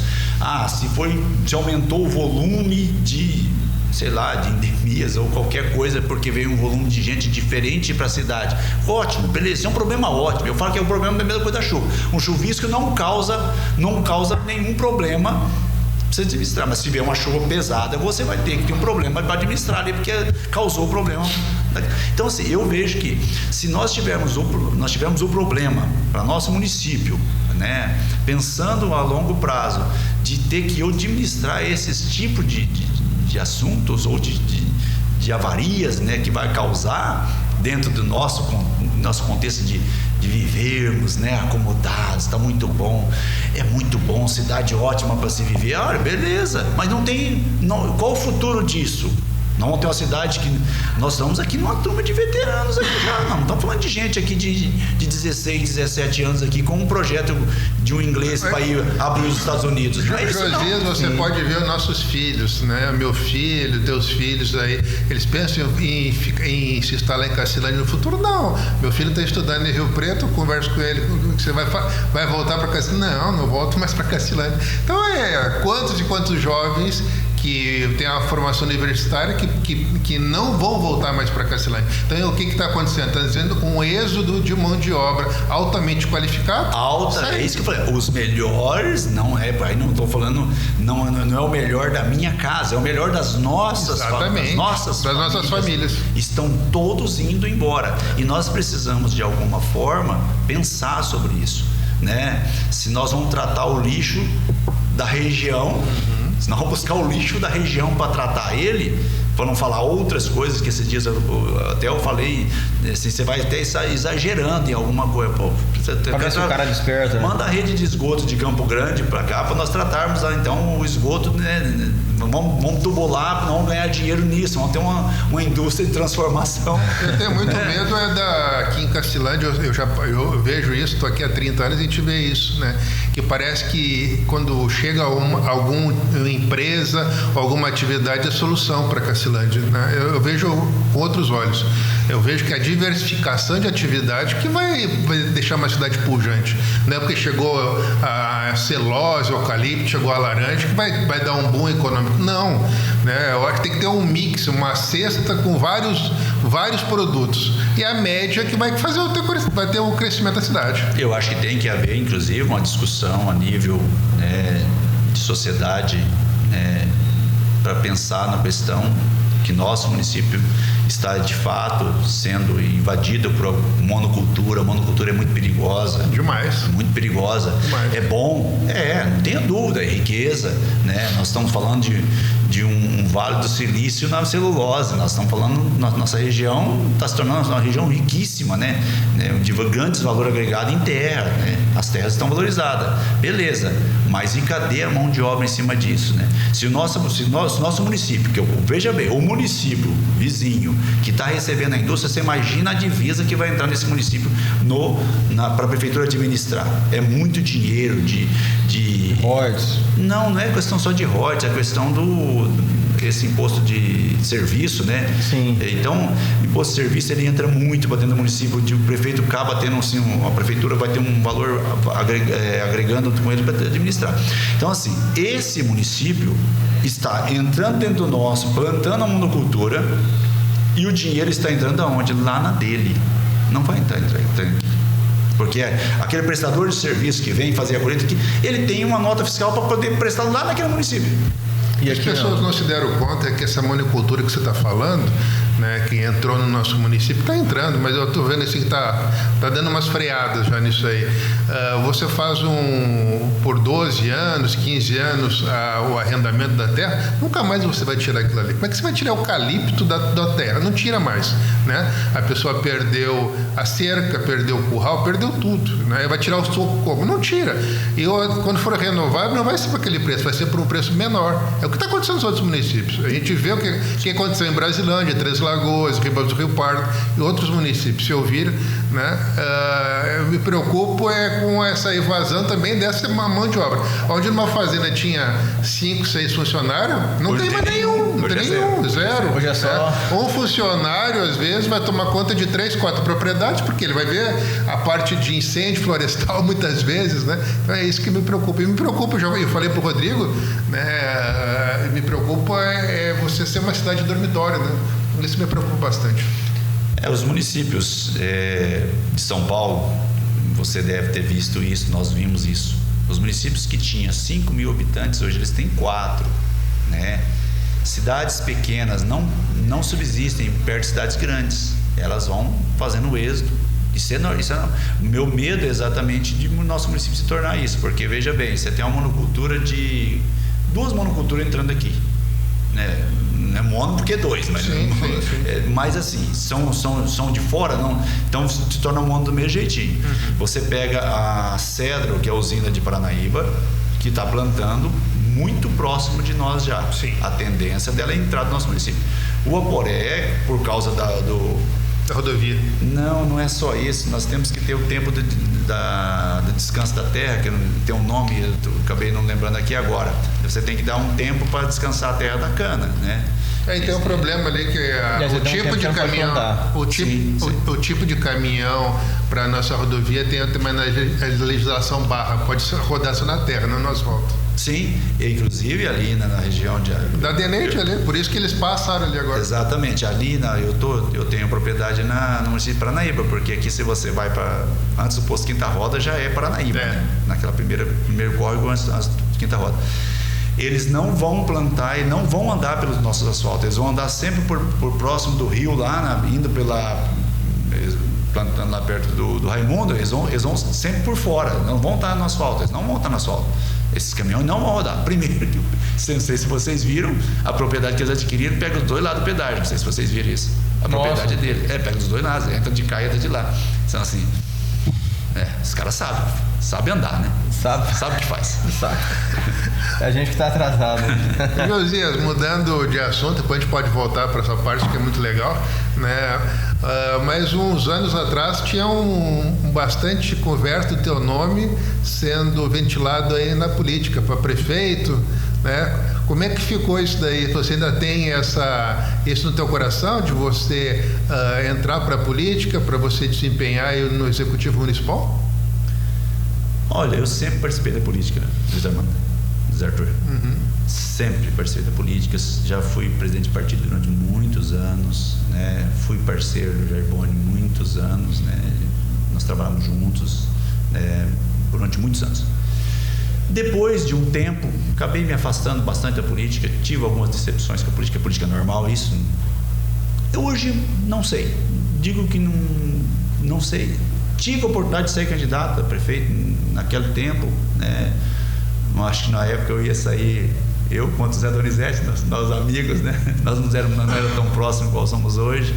Se aumentou o volume de, sei lá, de endemias ou qualquer coisa, porque veio um volume de gente diferente para a cidade, ótimo, beleza, isso é um problema ótimo. Eu falo que é um problema da mesma coisa da chuva. Um chuvisco não causa nenhum problema para você administrar, mas se vier uma chuva pesada, você vai ter que ter um problema para administrar ali, porque causou o problema. Então, assim, eu vejo que se nós tivermos o problema para nosso município, né, pensando a longo prazo, de ter que administrar esses tipos de assuntos ou de avarias, né, que vai causar dentro do nosso contexto de vivermos, né, acomodados, está muito bom, é muito bom, cidade ótima para se viver. Beleza, mas qual o futuro disso? Não vamos ter uma cidade que nós estamos aqui numa turma de veteranos aqui já, não estamos falando de gente aqui de 16, 17 anos aqui com um projeto de um inglês para ir abrir os Estados Unidos. Não é isso, não. Às vezes você pode ver os nossos filhos, né? Meu filho, teus filhos aí, eles pensam em se instalar em Castelândia no futuro. Não, meu filho está estudando em Rio Preto, eu converso com ele, você vai voltar para Castelândia? Não volto mais para Castelândia. Então quantos e quantos jovens que tem a formação universitária que não vão voltar mais para Castelândia. Então, o que está acontecendo? Está dizendo um êxodo de mão de obra altamente qualificada. É isso que eu falei. Os melhores aí não estou falando, não é o melhor da minha casa, é o melhor das nossas famílias. Estão todos indo embora. E nós precisamos, de alguma forma, pensar sobre isso, né? Se nós vamos tratar o lixo da região, se nós vamos buscar o lixo da região para tratar ele, para não falar outras coisas que esses dias eu falei, assim, você vai até exagerando em alguma coisa. Parece que o cara desperta, né? Manda a rede de esgoto de Campo Grande para cá para nós tratarmos então o esgoto, né? Vamos tubular, não vamos ganhar dinheiro nisso, vamos ter uma indústria de transformação. Eu tenho muito medo aqui em Castelândia, eu vejo isso, estou aqui há 30 anos e a gente vê isso, né? Que parece que quando chega alguma empresa, alguma atividade, é solução para Castelândia, né? Eu vejo com outros olhos. Eu vejo que a diversificação de atividade que vai deixar uma cidade pujante. Não é porque chegou a celulose, o eucalipto, chegou a laranja, que vai dar um boom econômico. Não, né? Eu acho que tem que ter um mix, uma cesta com vários produtos. E a média que vai ter o crescimento da cidade. Eu acho que tem que haver, inclusive, uma discussão a nível, né, de sociedade, para pensar na questão que nosso município está de fato sendo invadido por monocultura. A monocultura é muito perigosa. Demais. Muito perigosa. Demais. É bom? não tenha dúvida, é riqueza, né? Nós estamos falando de um Vale do Silício na celulose. Nós estamos falando, nossa região está se tornando uma região riquíssima, né? De grandes valor agregado em terra, né? As terras estão valorizadas, beleza, mas e cadê a mão de obra em cima disso, né? Se o nosso município, veja bem, o município vizinho que está recebendo a indústria, você imagina a divisa que vai entrar nesse município para a prefeitura administrar. É muito dinheiro de royalties. Não é questão só de royalties, é questão esse imposto de serviço, né? Sim. Então, o imposto de serviço ele entra muito para dentro do município. O prefeito acaba tendo assim, a prefeitura vai ter um valor agregando com ele para administrar. Então, assim, esse município está entrando dentro do nosso, plantando a monocultura, e o dinheiro está entrando aonde? Lá na dele. Não vai entrar porque aquele prestador de serviço que vem fazer a colheita aqui, ele tem uma nota fiscal para poder prestar lá naquele município. E as pessoas não se deram conta que essa monocultura que você está falando, né, que entrou no nosso município, está entrando, mas eu estou vendo assim que está dando umas freadas já nisso aí. Você faz por 12 anos, 15 anos o arrendamento da terra, nunca mais você vai tirar aquilo ali. Como é que você vai tirar o eucalipto da terra? Não tira mais, né? A pessoa perdeu a cerca, perdeu o curral, perdeu tudo, né? Vai tirar o soco como? Não tira. E quando for renovável, não vai ser por aquele preço, vai ser por um preço menor. É o que está acontecendo nos outros municípios. A gente vê o que aconteceu em Brasilândia, Três Lagoas, Ribas do Rio Pardo e outros municípios. Se ouvir, né? Eu me preocupo com essa evasão também dessa mão de obra. Onde numa fazenda tinha 5, 6 funcionários, não tem mais nenhum. Não tem nenhum, zero. Hoje é só... Um funcionário, às vezes, vai tomar conta de 3, 4 propriedades, porque ele vai ver a parte de incêndio florestal muitas vezes, né? Então é isso que me preocupa. E me preocupa, eu falei para o Rodrigo, né? Me preocupa você ser uma cidade dormitório, né? Isso me preocupa bastante. Os municípios de São Paulo, você deve ter visto isso, nós vimos isso. Os municípios que tinham 5 mil habitantes, hoje eles têm 4, né? Cidades pequenas não subsistem perto de cidades grandes, elas vão fazendo o êxodo. Meu medo é exatamente de o nosso município se tornar isso, porque veja bem, você tem uma monocultura de 2 monoculturas entrando aqui, né? Não é mono porque é 2, mas, sim. Mas assim, são de fora, não, então se torna mono do mesmo jeitinho. Você pega a Cedro, que é a usina de Paranaíba, que está plantando muito próximo de nós já. Sim. A tendência dela é entrar no nosso município. O Aporé, por causa da rodovia. Não é só isso. Nós temos que ter o tempo do descanso da terra, que tem um nome, eu acabei não lembrando aqui agora. Você tem que dar um tempo para descansar a terra da cana, né? E tem um problema ali que o tipo de caminhão, o tipo de caminhão para a nossa rodovia tem também na legislação barra, pode rodar só na terra, não no asfalto. Sim, inclusive ali na região da Denente ali, por isso que eles passaram ali agora. Exatamente, ali eu tenho propriedade no município de Paranaíba, porque aqui se você vai antes do posto Quinta Roda já é Paranaíba, né? Naquela primeiro córrego antes do Quinta Roda. Eles não vão plantar e não vão andar pelos nossos asfaltos, eles vão andar sempre por próximo do rio lá, indo plantando lá perto do Raimundo, eles vão sempre por fora, não vão estar no asfalto, eles não vão estar no asfalto. Esses caminhões não vão rodar. Primeiro, não sei se vocês viram, a propriedade que eles adquiriram pega os 2 lados do pedágio, não sei se vocês viram isso. A propriedade é dele, pega os 2 lados, entra de cá e entra de lá. Então assim, os caras sabem andar, né? Sabe o que faz. Sabe. A gente que está atrasado. Josias, mudando de assunto, depois a gente pode voltar para essa parte que é muito legal, né? Mas uns anos atrás tinha bastante conversa do teu nome sendo ventilado aí na política para prefeito, né? Como é que ficou isso daí? Você ainda tem isso no teu coração de você entrar para a política, para você desempenhar aí no executivo municipal? Olha, eu sempre participei da política, José Arthur. Sempre participei da política, já fui presidente de partido durante muitos anos, né? Fui parceiro do Jarbone muitos anos, né? Nós trabalhamos juntos durante muitos anos. Depois de um tempo, acabei me afastando bastante da política, tive algumas decepções com a política é normal, isso. Eu hoje não sei, digo que não sei. Tive a oportunidade de ser candidato a prefeito naquele tempo, né? Acho que na época eu ia sair, eu contra o Zé Donizete, nós amigos, né? Nós não éramos tão próximos igual somos hoje.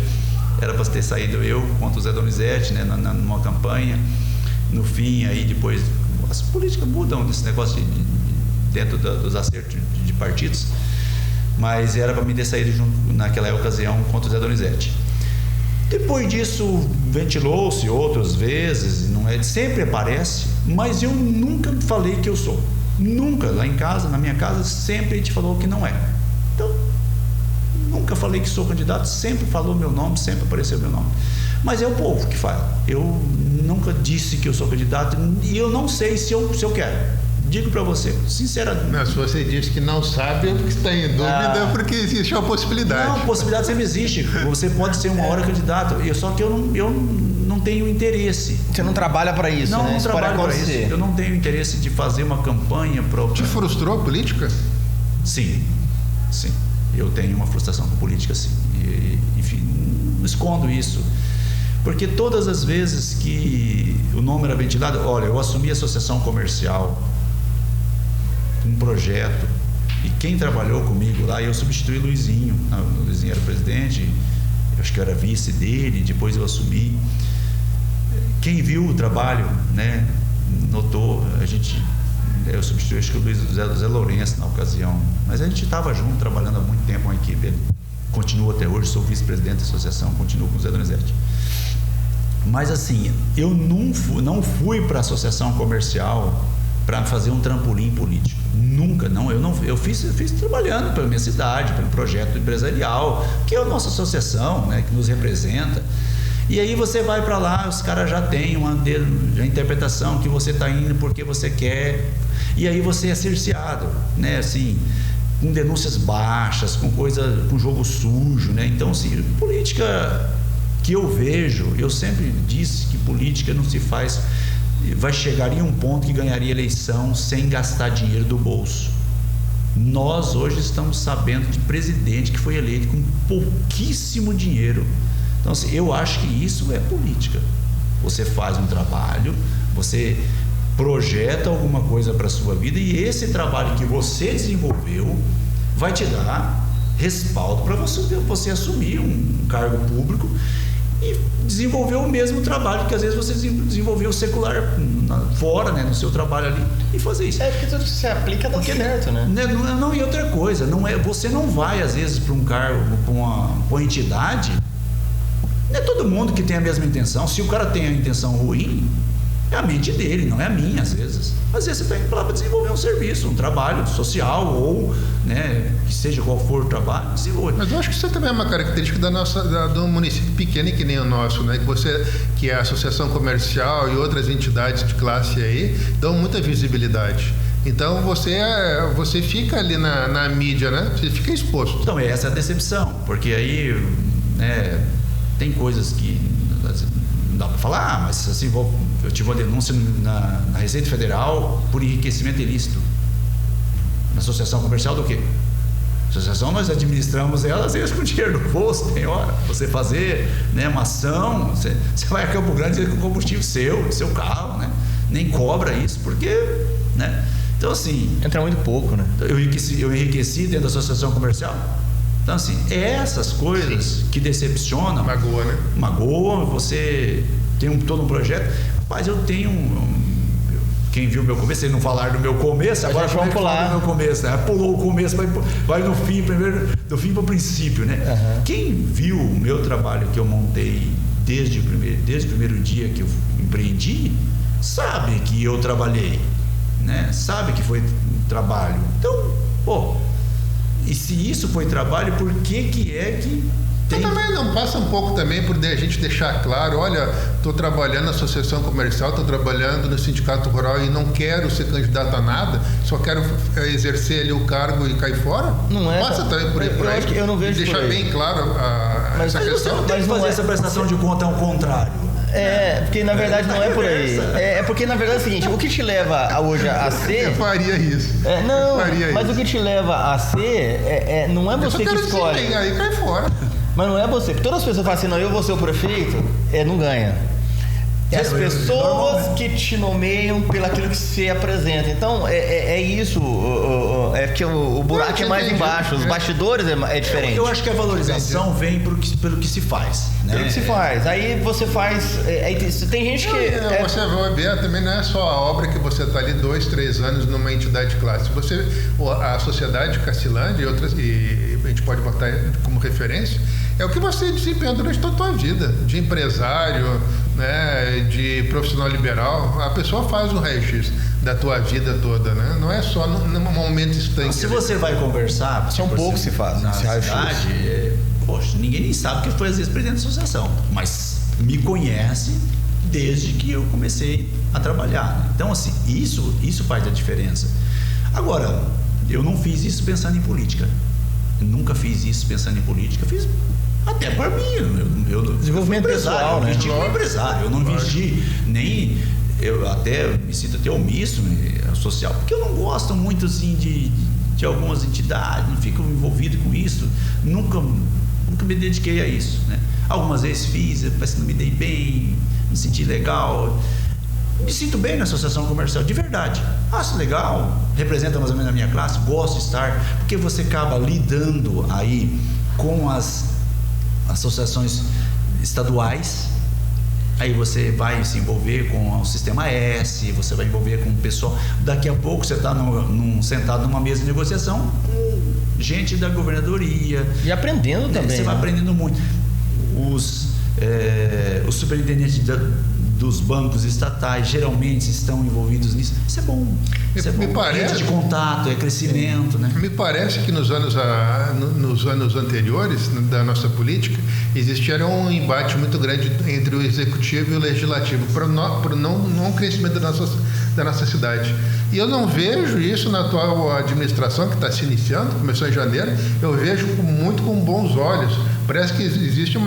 Era para ter saído eu contra o Zé Donizete, né? Numa campanha. No fim, aí depois, as políticas mudam desse negócio dentro dos acertos de partidos, mas era para me ter saído junto, naquela ocasião contra o Zé Donizete. Depois disso, ventilou-se outras vezes, não é? Sempre aparece, mas eu nunca falei que eu sou. Nunca, lá em casa, na minha casa, sempre a gente falou que não é. Então, nunca falei que sou candidato, sempre falou meu nome, sempre apareceu meu nome. Mas é o povo que fala. Eu nunca disse que eu sou candidato e eu não sei se eu quero. Digo para você, sinceramente. Mas se você diz que não sabe, é porque está em dúvida, porque existe uma possibilidade. Não, possibilidade sempre existe. Você pode ser uma hora candidato. Só que eu não tenho interesse. Você não trabalha para isso, não, né? Não trabalho para isso. Eu não tenho interesse de fazer uma campanha para... Te frustrou a política? Sim. Eu tenho uma frustração com a política, sim. Enfim, não escondo isso. Porque todas as vezes que o nome era ventilado, olha, eu assumi a associação comercial, um projeto, e quem trabalhou comigo lá, eu substituí o Luizinho. O Luizinho era presidente, eu acho que eu era vice dele, depois eu assumi. Quem viu o trabalho, né, notou, eu substituí, acho que o Zé Lourenço na ocasião, mas a gente estava junto, trabalhando há muito tempo com a equipe. Ele continua até hoje, sou vice-presidente da associação, continuo com o Zé Donizete. Mas assim, eu não fui para a associação comercial para fazer um trampolim político. Nunca, não. Eu fiz trabalhando pela minha cidade, pelo projeto empresarial, que é a nossa associação, né, que nos representa. E aí você vai para lá, os caras já têm a interpretação que você está indo porque você quer. E aí você é cerceado, né, assim, com denúncias baixas, com jogo sujo, né? Então, assim, política que eu vejo, eu sempre disse que política não se faz, chegaria um ponto que ganharia eleição sem gastar dinheiro do bolso. Nós hoje estamos sabendo de presidente que foi eleito com pouquíssimo dinheiro. Então, assim, eu acho que isso é política. Você faz um trabalho, você projeta alguma coisa para a sua vida e esse trabalho que você desenvolveu vai te dar respaldo para você assumir um cargo público e desenvolver o mesmo trabalho que às vezes você desenvolveu secular fora, né, no seu trabalho ali, e fazer isso. Porque tudo que você aplica dá certo, né? Não, e outra coisa, você não vai às vezes para um cargo, para uma entidade. Não é todo mundo que tem a mesma intenção. Se o cara tem a intenção ruim, é a mente dele, não é a minha, às vezes. Às vezes você está indo para lá para desenvolver um serviço, um trabalho social, ou, né, que seja qual for o trabalho, desenvolver. Mas eu acho que isso também é uma característica do município pequeno que nem o nosso, né? Que é a associação comercial e outras entidades de classe aí, dão muita visibilidade. Então você fica ali na mídia, né? Você fica exposto. Então, essa é a decepção, porque aí, né, tem coisas que não dá para falar, mas assim, eu tive uma denúncia na Receita Federal por enriquecimento ilícito. Na associação comercial do quê? Associação, nós administramos ela às vezes com dinheiro no bolso, tem hora. Você fazer, né, uma ação, você vai a Campo Grande com combustível do seu carro, né? Nem cobra isso, porque, né? Então, assim... Entra muito pouco, né? Eu enriqueci dentro da associação comercial. Então, assim, essas coisas que decepcionam... Magoa, né? Magoa, você tem todo um projeto. Rapaz, eu tenho... Quem viu o meu começo, eles não falaram do meu começo, agora vamos pular do meu começo, né? Pulou o começo, vai no fim, primeiro, do fim para o princípio, né? Uhum. Quem viu o meu trabalho que eu montei desde o primeiro dia que eu empreendi, sabe que eu trabalhei, né? Sabe que foi trabalho. Então, e se isso foi trabalho, por que é que tem... Mas também não passa um pouco também por a gente deixar claro, olha, estou trabalhando na associação comercial, estou trabalhando no sindicato rural e não quero ser candidato a nada, só quero exercer ali o cargo e cair fora? Não é? Passa também por aí. Eu não vejo deixar bem claro essa Mas você não tem que fazer essa prestação de conta ao contrário. Porque na verdade não é por aí. É porque na verdade é o seguinte, o que te leva hoje a ser... Eu faria isso. O que te leva a ser não é você que escolhe. Aí cai fora. Mas não é você. Todas as pessoas falam assim, não, eu vou ser o prefeito, não ganha. É as pessoas que te nomeiam pelo aquilo que você apresenta. Então, é isso. É porque o buraco é mais embaixo. Os bastidores é diferente. Eu acho que a valorização vem pelo que se faz. Né? Pelo que se faz. Aí você faz... tem gente que... Você vai ver, também não é só a obra que você está ali 2, 3 anos numa entidade classe. A Sociedade Cacilândia e a gente pode botar como referência, é o que você desempenha durante toda a tua vida. De empresário, né, de profissional liberal, a pessoa faz um raio-x da tua vida toda, né? Não é só num momento estanque. Se você vai conversar... São poucos se faz na cidade, poxa, ninguém nem sabe que foi às vezes presidente da associação, mas me conhece desde que eu comecei a trabalhar. Né? Então, assim, isso faz a diferença. Agora, eu não fiz isso pensando em política. Eu nunca fiz isso pensando em política. Eu fiz até para mim. Desenvolvimento pessoal, né? Eu vesti como empresário. Eu não vesti nem... Eu até me sinto até omisso social, porque eu não gosto muito assim de algumas entidades, não fico envolvido com isso. Nunca me dediquei a isso, né? Algumas vezes fiz, parece que não me dei bem, me senti legal. Me sinto bem na associação comercial, de verdade. Acho legal, representa mais ou menos a minha classe, gosto de estar, porque você acaba lidando aí com as associações estaduais, aí você vai se envolver com o Sistema S, você vai envolver com o pessoal. Daqui a pouco você está sentado numa mesa de negociação com gente da governadoria. E aprendendo também. Você vai aprendendo muito. Os superintendentes dos bancos estatais geralmente estão envolvidos nisso. Isso é bom. Me parece, rede de contato, é crescimento, né? Me parece que nos anos anteriores da nossa política existia um embate muito grande entre o executivo e o legislativo para não crescimento da nossa cidade. E eu não vejo isso na atual administração que está se iniciando, começou em janeiro. Eu vejo muito com bons olhos. Parece que existe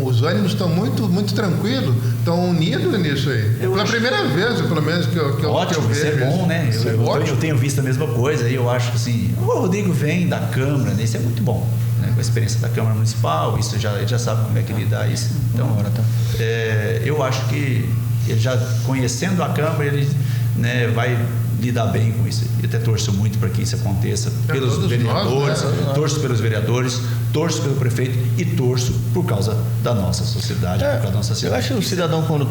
os ânimos estão muito tranquilos, estão unidos nisso aí. Pela primeira vez, pelo menos, que eu ótimo, isso é bom, né? Eu tenho visto a mesma coisa e eu acho que assim, o Rodrigo vem da Câmara, né? Isso é muito bom, né? Com a experiência da Câmara Municipal, isso ele já sabe como é que lidar isso. Então, eu acho que ele já conhecendo a Câmara, ele, né, vai lidar bem com isso. Eu até torço muito para que isso aconteça pelos vereadores, torço pelos vereadores, torço pelo prefeito e torço por causa da nossa sociedade, por causa da nossa cidade. Eu acho que o cidadão, quando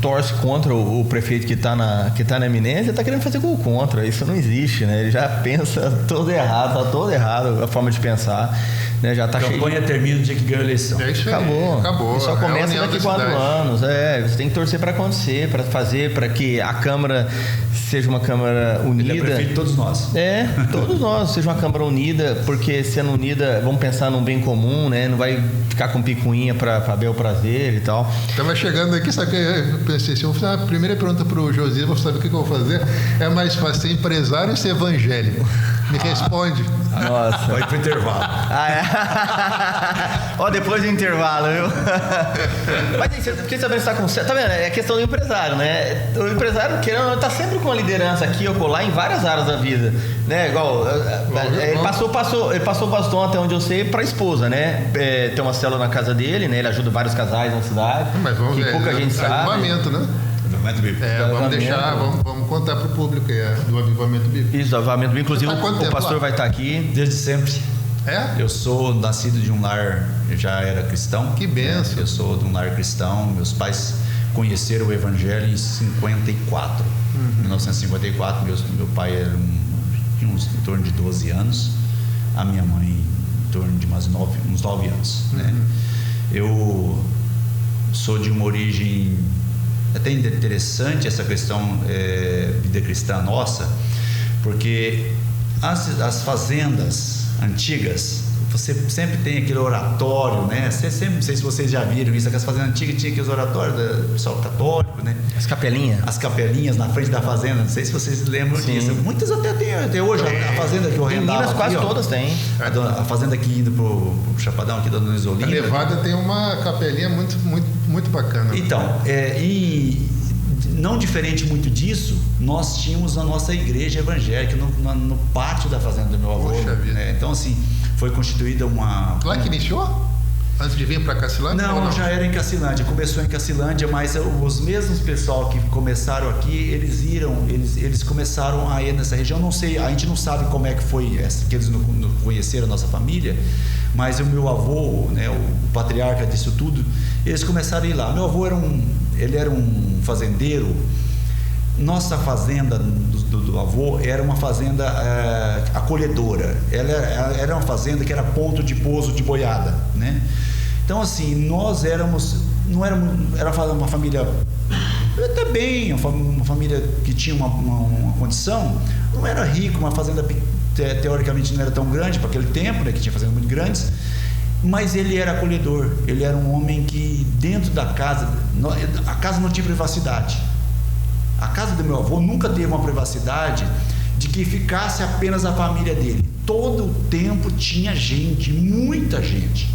torce contra o prefeito que está na eminência, está querendo fazer gol contra. Isso não existe, né? Ele já pensa todo errado, está todo errado a forma de pensar, né? Já tá a campanha termina no dia que ganha a eleição. É isso aí, acabou. Só começa daqui a 4 anos. Você tem que torcer para acontecer, para fazer, para que a Câmara seja uma Câmara unida. Ele é prefeito de todos nós. Todos nós, seja uma Câmara unida, porque sendo unida, vamos pensar num bem comum, né? Não vai ficar com picuinha para bel prazer e tal. Estava chegando aqui, sabe que eu pensei, se eu fizer a primeira pergunta para o Josias, vou saber o que eu vou fazer. É mais fácil ser empresário ou ser evangélico? Me responde. Nossa. Vai pro intervalo. Depois do intervalo, viu? Mas aí, porque você está com... Tá vendo? É questão do empresário, né? O empresário, querendo ou não, está sempre com uma liderança aqui ou colar em várias áreas da vida, né? Igual, ele passou o bastão, até onde eu sei, para a esposa, né? Tem uma célula na casa dele, né? Ele ajuda vários casais na cidade. Mas vamos ver, pouca gente sabe. Avivamento, né? Vamos contar para o público do avivamento bíblico. Isso, do avivamento bíblico. Inclusive, o pastor vai estar aqui. Desde sempre. Eu sou nascido de um lar, eu já era cristão. Que bênção. Eu sou de um lar cristão. Meus pais conheceram o evangelho em 54. Em 1954, meu pai tinha em torno de 12 anos. A minha mãe em torno de uns 9 anos. Né? Eu sou de uma origem... É até interessante essa questão vida cristã nossa, porque as fazendas antigas, você sempre tem aquele oratório, né? Você sempre, não sei se vocês já viram isso, aquelas fazendas antigas tinha aqueles oratórios do pessoal católico, né? As capelinhas. As capelinhas na frente da fazenda, não sei se vocês lembram disso. Muitas até tem, até hoje, a fazenda que eu arrendava. Em Minas quase aqui, todas têm. A fazenda aqui indo pro Chapadão, aqui da Dona Isolina. A Nevada tem uma capelinha muito bacana. Então, e não diferente muito disso, nós tínhamos a nossa igreja evangélica no pátio da fazenda do meu avô. Poxa vida. Né? Então, assim, foi constituída uma... Lá que iniciou? Antes de vir para Cacilândia? Não, já era em Cacilândia. Começou em Cacilândia, mas os mesmos pessoal que começaram aqui, eles começaram a ir nessa região. Não sei, a gente não sabe como é que foi essa, que eles não conheceram a nossa família, mas o meu avô, né, o patriarca disso tudo, eles começaram a ir lá. Meu avô era um fazendeiro. Nossa fazenda do avô era uma fazenda acolhedora. Ela era uma fazenda que era ponto de pouso de boiada, né? Então, assim, nós era uma família até bem, uma família que tinha uma condição, não era rica, uma fazenda teoricamente não era tão grande para aquele tempo, né, que tinha fazendas muito grandes, mas ele era acolhedor. Ele era um homem que dentro da casa, a casa não tinha privacidade. A casa do meu avô nunca teve uma privacidade de que ficasse apenas a família dele. Todo o tempo tinha gente, muita gente.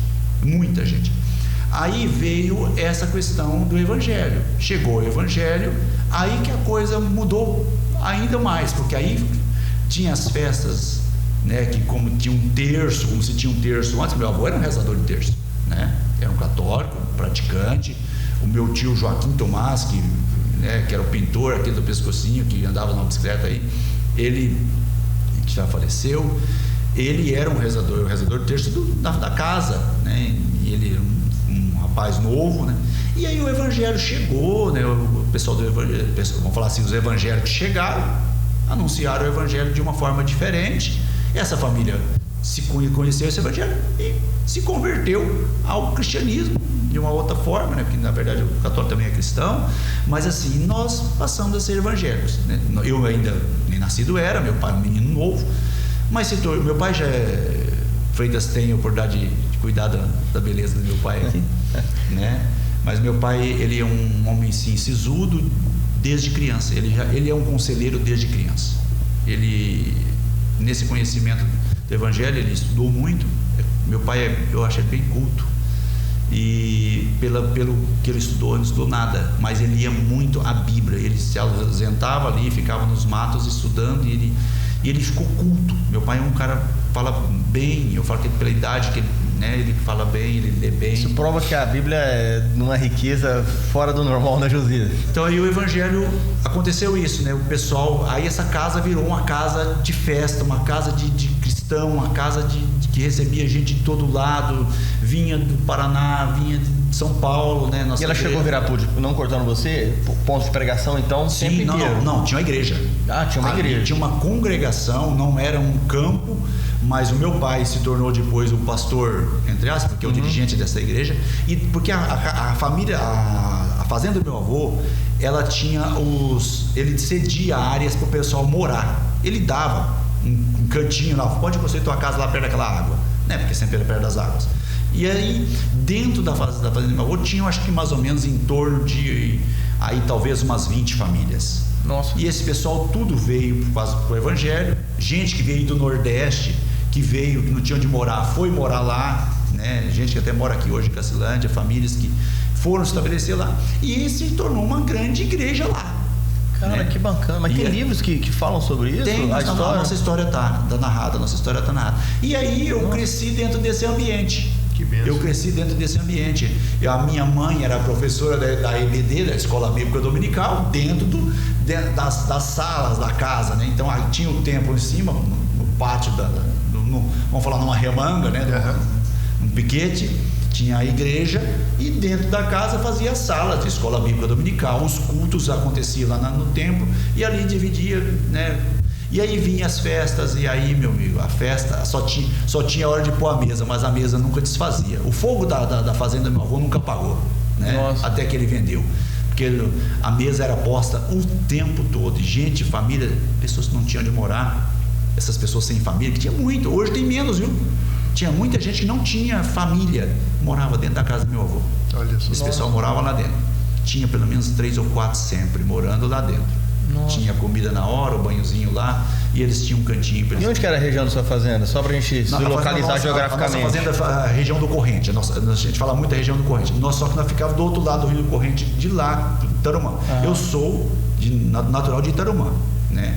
Aí veio essa questão do evangelho. Chegou o evangelho, aí que a coisa mudou ainda mais, porque aí tinha as festas, né, que como tinha um terço, como se tinha um terço antes, meu avô era um rezador de terço, né? Era um católico, praticante. O meu tio Joaquim Tomás, que era o pintor, aquele do pescocinho, que andava na bicicleta aí, ele que já faleceu, ele era o rezador de terço da casa, né? E ele era um rapaz novo, né? E aí o evangelho chegou, né? O pessoal do evangelho, vamos falar assim, os evangélicos chegaram, anunciaram o evangelho de uma forma diferente. Essa família se conheceu esse evangelho e se converteu ao cristianismo de uma outra forma, né? Porque na verdade o católico também é cristão, mas assim, nós passamos a ser evangélicos, né? Eu ainda nem nascido era, meu pai é um menino novo, mas meu pai já Freitas tem a oportunidade de cuidar da beleza do meu pai aqui, né? Mas meu pai, ele é um homem sim, sisudo desde criança. Ele é um conselheiro desde criança. Ele, nesse conhecimento do evangelho, ele estudou muito. Meu pai, eu acho ele bem culto, e pelo que ele estudou, não estudou nada, mas ele ia muito à Bíblia. Ele se ausentava ali, ficava nos matos estudando, e ele ficou culto. Meu pai é um cara que fala bem, eu falo que pela idade que ele, né, ele fala bem, ele lê bem. Isso prova que a Bíblia é numa riqueza fora do normal, né, Josias? Então aí o evangelho, aconteceu isso, né? O pessoal, aí essa casa virou uma casa de festa, uma casa de cristão, uma casa que recebia gente de todo lado, vinha do Paraná, vinha de São Paulo, né? E ela chegou a virar público, não cortando você, ponto de pregação, então? Sim, sempre não, tinha uma igreja. Tinha uma igreja. Tinha uma congregação, não era um campo, mas o meu pai se tornou depois o pastor, entre aspas, porque é o dirigente dessa igreja, e porque a família, a fazenda do meu avô, ela tinha ele cedia áreas para o pessoal morar. Ele dava um cantinho lá, pode construir tua casa lá perto daquela água, né? Porque sempre era perto das águas. E aí, dentro da fazenda do meu avô, tinha, acho que mais ou menos em torno de, aí talvez umas 20 famílias. Nossa. E esse pessoal tudo veio para o evangelho, gente que veio do Nordeste, que não tinha onde morar, foi morar lá, né? Gente que até mora aqui hoje em Cacilândia, famílias que foram se estabelecer lá, e se tornou uma grande igreja lá. Cara, né? Que bacana. Mas tem livros que falam sobre isso? Tem, a nossa história está narrada, E aí eu cresci dentro desse ambiente. Que benção. Eu cresci dentro desse ambiente. A minha mãe era professora da EBD, da Escola Bíblica Dominical, dentro das salas da casa, né? Então aí tinha o templo em cima, no pátio, vamos falar numa remanga, né? Um piquete. Tinha a igreja, e dentro da casa fazia salas de escola bíblica dominical. Os cultos aconteciam lá no templo, e ali dividia, né? E aí vinha as festas, e aí, meu amigo, a festa só tinha hora de pôr a mesa, mas a mesa nunca desfazia. O fogo da fazenda do meu avô nunca apagou, né? Nossa. Até que ele vendeu, porque a mesa era posta o tempo todo. Gente, família, pessoas que não tinham onde morar, essas pessoas sem família, que tinha muito, hoje tem menos, viu? Tinha muita gente que não tinha família, morava dentro da casa do meu avô. Olha só. Esse pessoal morava lá dentro. Tinha pelo menos 3 ou 4 sempre morando lá dentro. Nossa. Tinha comida na hora, o banhozinho lá, e eles tinham um cantinho para eles. E onde que era a região da sua fazenda? Só pra gente se localizar geograficamente. A nossa fazenda é a região do Corrente. A gente fala muito da região do Corrente. Só que nós ficávamos do outro lado do Rio do Corrente, de lá, Tarumã. Eu sou natural de Tarumã, né?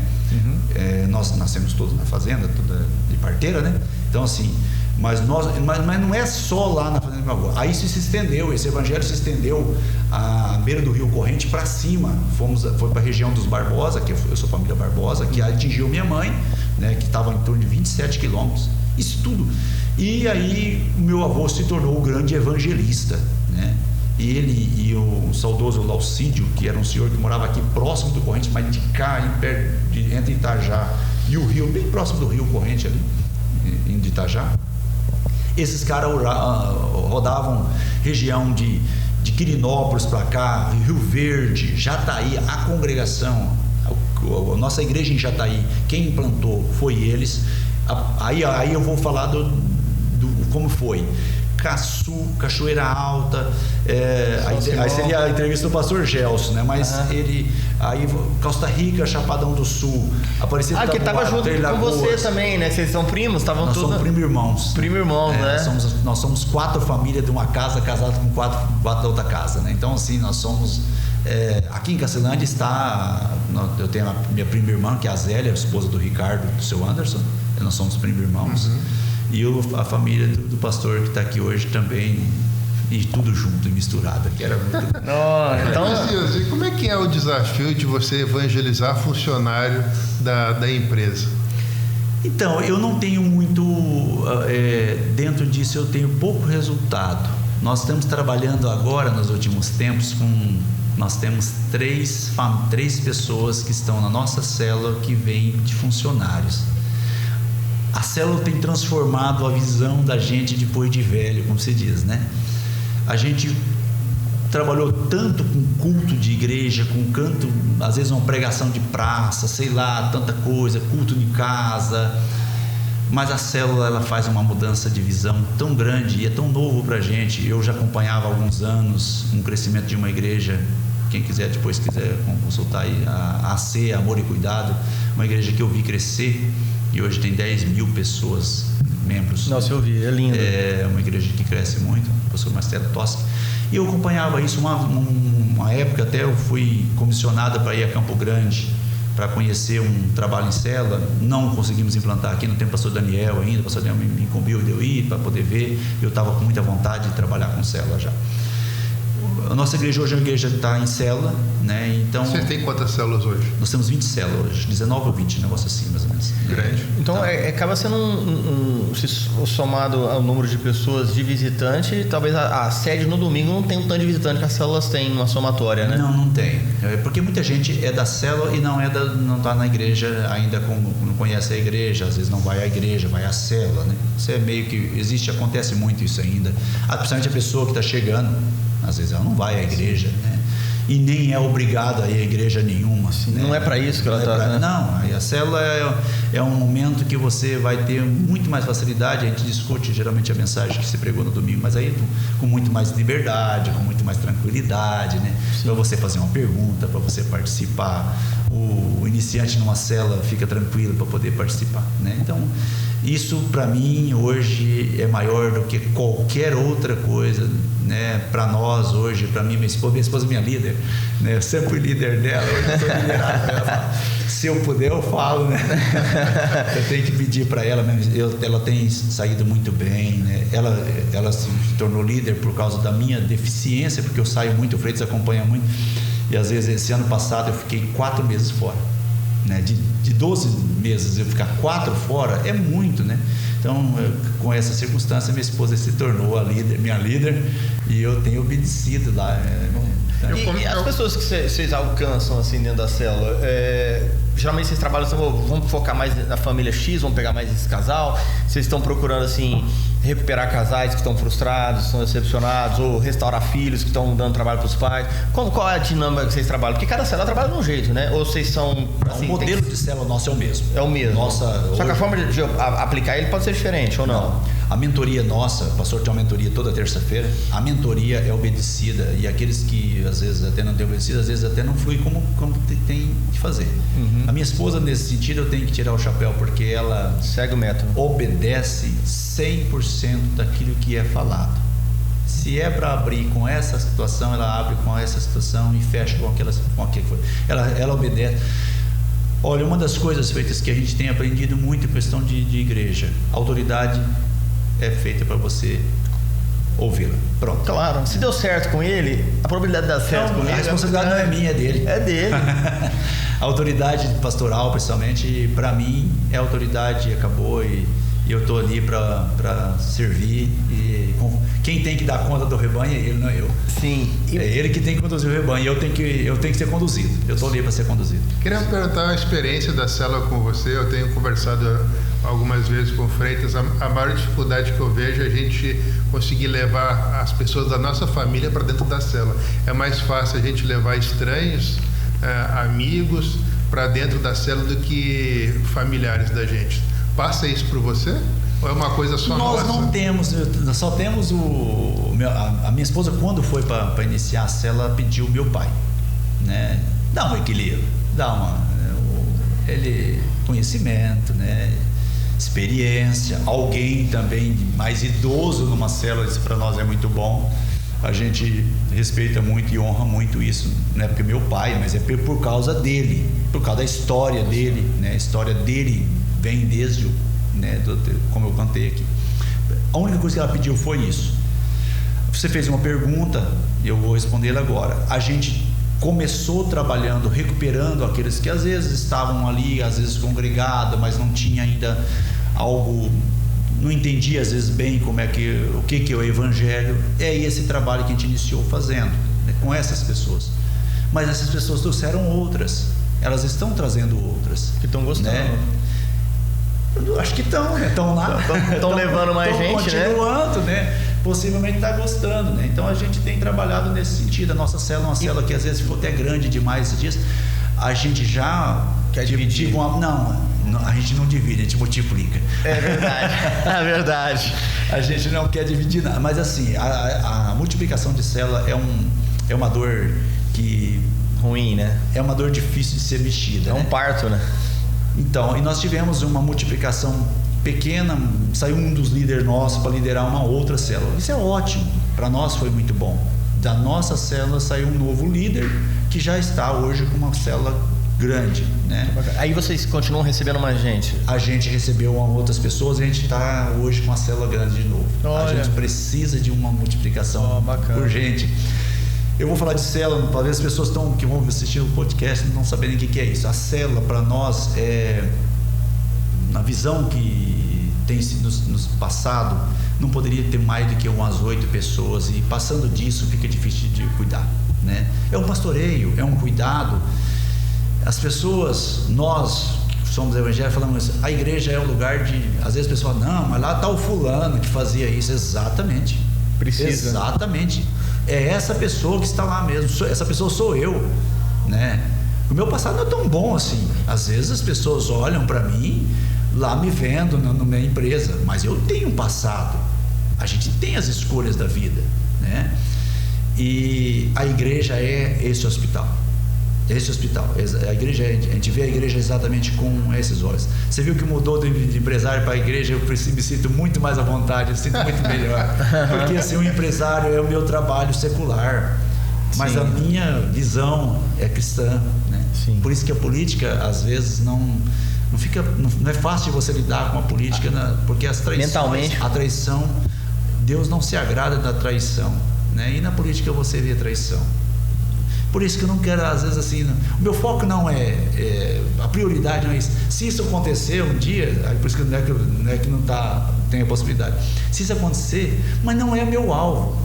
Nós nascemos todos na fazenda, toda de parteira, né? Então assim, mas não é só lá na fazenda do meu avô. Aí isso se estendeu, esse evangelho se estendeu à beira do Rio Corrente para cima. Foi para a região dos Barbosa, que eu sou família Barbosa, que atingiu minha mãe, né? Que estava em torno de 27 quilômetros. Isso tudo. E aí meu avô se tornou o grande evangelista, né? Ele e o saudoso Laucídio, que era um senhor que morava aqui próximo do Corrente, mas de cá, entre Itajá e o rio, bem próximo do Rio Corrente ali, indo de Itajá. Esses caras rodavam região de Quirinópolis para cá, Rio Verde, Jataí, a congregação, a nossa igreja em Jataí, quem implantou foi eles. Aí eu vou falar do como foi. Caçu, Cachoeira Alta, aí seria a entrevista do pastor Gelson, né? Mas ele, aí Costa Rica, Chapadão do Sul, Aparecida que estava junto com você também, né? Vocês são primos, estavam todos. Nós somos primo-irmãos. Primo-irmãos, né? Nós somos 4 famílias de uma casa casadas com 4 da outra casa, né? Então assim, nós somos aqui em Cacilândia eu tenho a minha prima irmã, que é a Zélia, a esposa do Ricardo, do seu Anderson. Nós somos primo-irmãos. E a família do pastor que está aqui hoje também, e tudo junto e misturado, que era muito. Então, como é que é o desafio de você evangelizar funcionário da empresa? Então, eu não tenho muito, dentro disso eu tenho pouco resultado. Nós estamos trabalhando agora, nos últimos tempos, nós temos 3 pessoas que estão na nossa célula que vêm de funcionários. A célula tem transformado a visão da gente depois de velho, como se diz, né? A gente trabalhou tanto com culto de igreja, com canto, às vezes uma pregação de praça, sei lá, tanta coisa, culto de casa, mas a célula ela faz uma mudança de visão tão grande e é tão novo pra gente. Eu já acompanhava há alguns anos um crescimento de uma igreja, quem quiser depois quiser consultar aí, a AC, Amor e Cuidado, uma igreja que eu vi crescer. E hoje tem 10 mil pessoas, membros. Nossa, eu vi, é lindo. É uma igreja que cresce muito, o pastor Marcelo Toschi. E eu acompanhava isso uma época, até eu fui comissionada para ir a Campo Grande, para conhecer um trabalho em célula. Não conseguimos implantar aqui, não tem o pastor Daniel ainda, o pastor Daniel me incumbiu de eu ir para poder ver. Eu estava com muita vontade de trabalhar com célula já. A nossa igreja hoje é uma igreja que está em célula, né? Então, você tem quantas células hoje? Nós temos 20 células hoje, 19 ou 20, negócio assim, mais ou menos. Grande. Então, acaba sendo somado ao número de pessoas de visitante, talvez a sede no domingo não tem um tanto de visitante que as células têm uma somatória, né? Não tem. Porque muita gente é da célula e não está na igreja ainda, não conhece a igreja, às vezes não vai à igreja, vai à célula, né? Isso é meio que acontece muito isso ainda. Principalmente a pessoa que está chegando, às vezes ela não vai à igreja, né? E nem é obrigada a ir à igreja nenhuma. Assim, não né? é para isso que ela está. Não, a célula é um momento que você vai ter muito mais facilidade. A gente discute geralmente a mensagem que se pregou no domingo, mas aí com muito mais liberdade, com muito mais tranquilidade, né? Para você fazer uma pergunta, para você participar. O iniciante numa célula fica tranquilo para poder participar, né? Então, isso para mim hoje é maior do que qualquer outra coisa, né? Para nós hoje, para mim, minha esposa é minha líder, né? Eu sempre fui líder dela, hoje eu estou liderado. Ela fala, se eu puder eu falo, né? Eu tenho que pedir para ela, ela tem saído muito bem, né? Ela se tornou líder por causa da minha deficiência, porque eu saio muito, o Freitas acompanha muito, e às vezes esse ano passado eu fiquei 4 meses fora, né? De 12 meses eu ficar 4 fora é muito, né? Então, com essa circunstância, minha esposa se tornou minha líder, e eu tenho obedecido lá. E as pessoas que vocês alcançam assim dentro da célula, geralmente vocês trabalham assim, vamos focar mais na família X, vamos pegar mais esse casal, vocês estão procurando assim recuperar casais que estão frustrados, estão decepcionados, ou restaurar filhos que estão dando trabalho para os pais. Qual é a dinâmica que vocês trabalham? Porque cada célula trabalha de um jeito, né? Ou vocês são assim, o modelo de célula nosso é o mesmo. É o mesmo. Só que a forma de aplicar ele pode ser diferente ou não? A mentoria nossa, o pastor tem uma mentoria toda terça-feira, a mentoria é obedecida, e aqueles que às vezes até não têm obedecido, às vezes até não flui como tem que fazer. A minha esposa, nesse sentido, eu tenho que tirar o chapéu, porque ela segue o método, obedece 100% daquilo que é falado. Se é para abrir com essa situação, ela abre com essa situação e fecha com aquilo que foi. Ela obedece. Olha, uma das coisas feitas que a gente tem aprendido muito em questão de igreja, a autoridade é feita para você ouvi-la. Pronto. Claro, se deu certo com ele, a probabilidade de dar certo comigo... A responsabilidade não é minha, é dele. É dele. A autoridade pastoral, principalmente, para mim, é autoridade, acabou, e eu estou ali para servir, e quem tem que dar conta do rebanho é ele, não é eu. Sim. É ele que tem que conduzir o rebanho, eu tenho que ser conduzido. Eu estou ali para ser conduzido. Queria perguntar a experiência da célula com você. Eu tenho conversado algumas vezes com o Freitas. A maior dificuldade que eu vejo é a gente conseguir levar as pessoas da nossa família para dentro da célula. É mais fácil a gente levar estranhos, amigos, para dentro da célula do que familiares da gente. Passa isso para você? Ou é uma coisa só nossa? Nós não temos, nós só temos a minha esposa, quando foi para iniciar a célula, pediu o meu pai, né? Dá um equilíbrio, conhecimento, né? Experiência, alguém também mais idoso numa célula, isso para nós é muito bom. A gente respeita muito e honra muito isso, não é porque meu pai, mas é por causa dele, por causa da história dele, né? A história dele vem desde como eu cantei aqui. A única coisa que ela pediu foi isso. Você fez uma pergunta, eu vou responder agora. A gente começou trabalhando, recuperando aqueles que às vezes estavam ali, às vezes congregados, mas não tinha ainda algo, não entendia às vezes bem o que é o evangelho. É esse trabalho que a gente iniciou fazendo, né, com essas pessoas. Mas essas pessoas trouxeram outras, elas estão trazendo outras que estão gostando, né? Eu acho que estão, né? Estão lá, estão levando mais gente, continuando, né? Possivelmente está gostando, né? Então a gente tem trabalhado nesse sentido. A nossa célula é uma célula que às vezes ficou até grande demais esses dias. A gente já quer dividir? Não, a gente não divide, a gente multiplica. É verdade, é verdade. A gente não quer dividir nada, mas assim, a multiplicação de célula é uma dor que... ruim, né? É uma dor difícil de ser mexida. É um parto, né? Então, e nós tivemos uma multiplicação pequena, saiu um dos líderes nossos para liderar uma outra célula. Isso é ótimo, para nós foi muito bom. Da nossa célula saiu um novo líder que já está hoje com uma célula grande, né? Aí vocês continuam recebendo mais gente? A gente recebeu outras pessoas e a gente está hoje com uma célula grande de novo. Olha. A gente precisa de uma multiplicação urgente. Eu vou falar de célula, talvez as pessoas que vão assistir o podcast não saberem o que é isso. A célula, para nós, na visão que tem sido nos passado, não poderia ter mais do que umas 8 pessoas, e passando disso fica difícil de cuidar, né? É um pastoreio, é um cuidado. As pessoas, nós que somos evangélicos, falamos, a igreja é um lugar de... Às vezes a pessoa, não, mas lá está o fulano que fazia isso. Exatamente. Precisa. Exatamente. É essa pessoa que está lá mesmo. Essa pessoa sou eu, né? O meu passado não é tão bom assim. Às vezes as pessoas olham para mim lá me vendo na minha empresa, mas eu tenho um passado. A gente tem as escolhas da vida, né? E a igreja é esse hospital. Esse hospital, a igreja, a gente vê a igreja exatamente com esses olhos. Você viu que mudou de empresário para a igreja? Eu me sinto muito mais à vontade, eu sinto muito melhor. Porque assim, o empresário é o meu trabalho secular, mas a minha visão é cristã, né? Sim. Por isso que a política, às vezes, não é fácil você lidar com a política, porque as traições, mentalmente, a traição, Deus não se agrada da traição, né? E na política você vê traição. Por isso que eu não quero, às vezes assim, o meu foco não a prioridade não é isso. Se isso acontecer um dia, por isso que não é que não tem a possibilidade. Se isso acontecer, mas não é meu alvo.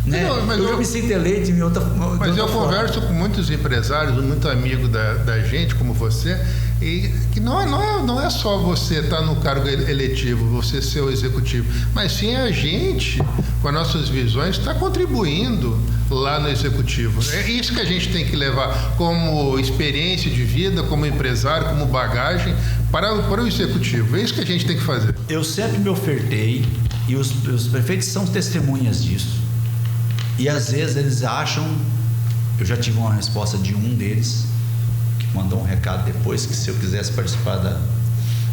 Né? Mas eu me sinto eleito em outra forma. Mas eu converso com muitos empresários, muito amigo da gente, como você, e que não é só você estar no cargo eletivo, você ser o executivo, mas sim a gente, com as nossas visões, está contribuindo lá no executivo. É isso que a gente tem que levar como experiência de vida, como empresário, como bagagem para o executivo. É isso que a gente tem que fazer. Eu sempre me ofertei, e os prefeitos são testemunhas disso. E às vezes eles acham, eu já tive uma resposta de um deles, que mandou um recado depois, que se eu quisesse participar da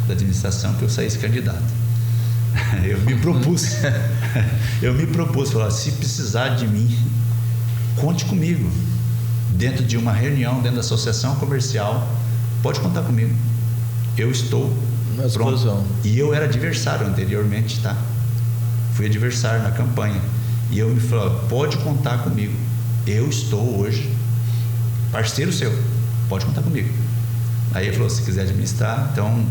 administração, que eu saísse candidato. Eu me propus, falar, se precisar de mim, conte comigo. Dentro de uma reunião, dentro da associação comercial, pode contar comigo. Eu estou pronto. E eu era adversário anteriormente, tá? Fui adversário na campanha. E eu me falei, pode contar comigo. Eu estou hoje parceiro seu, pode contar comigo. Aí ele falou, se quiser administrar, então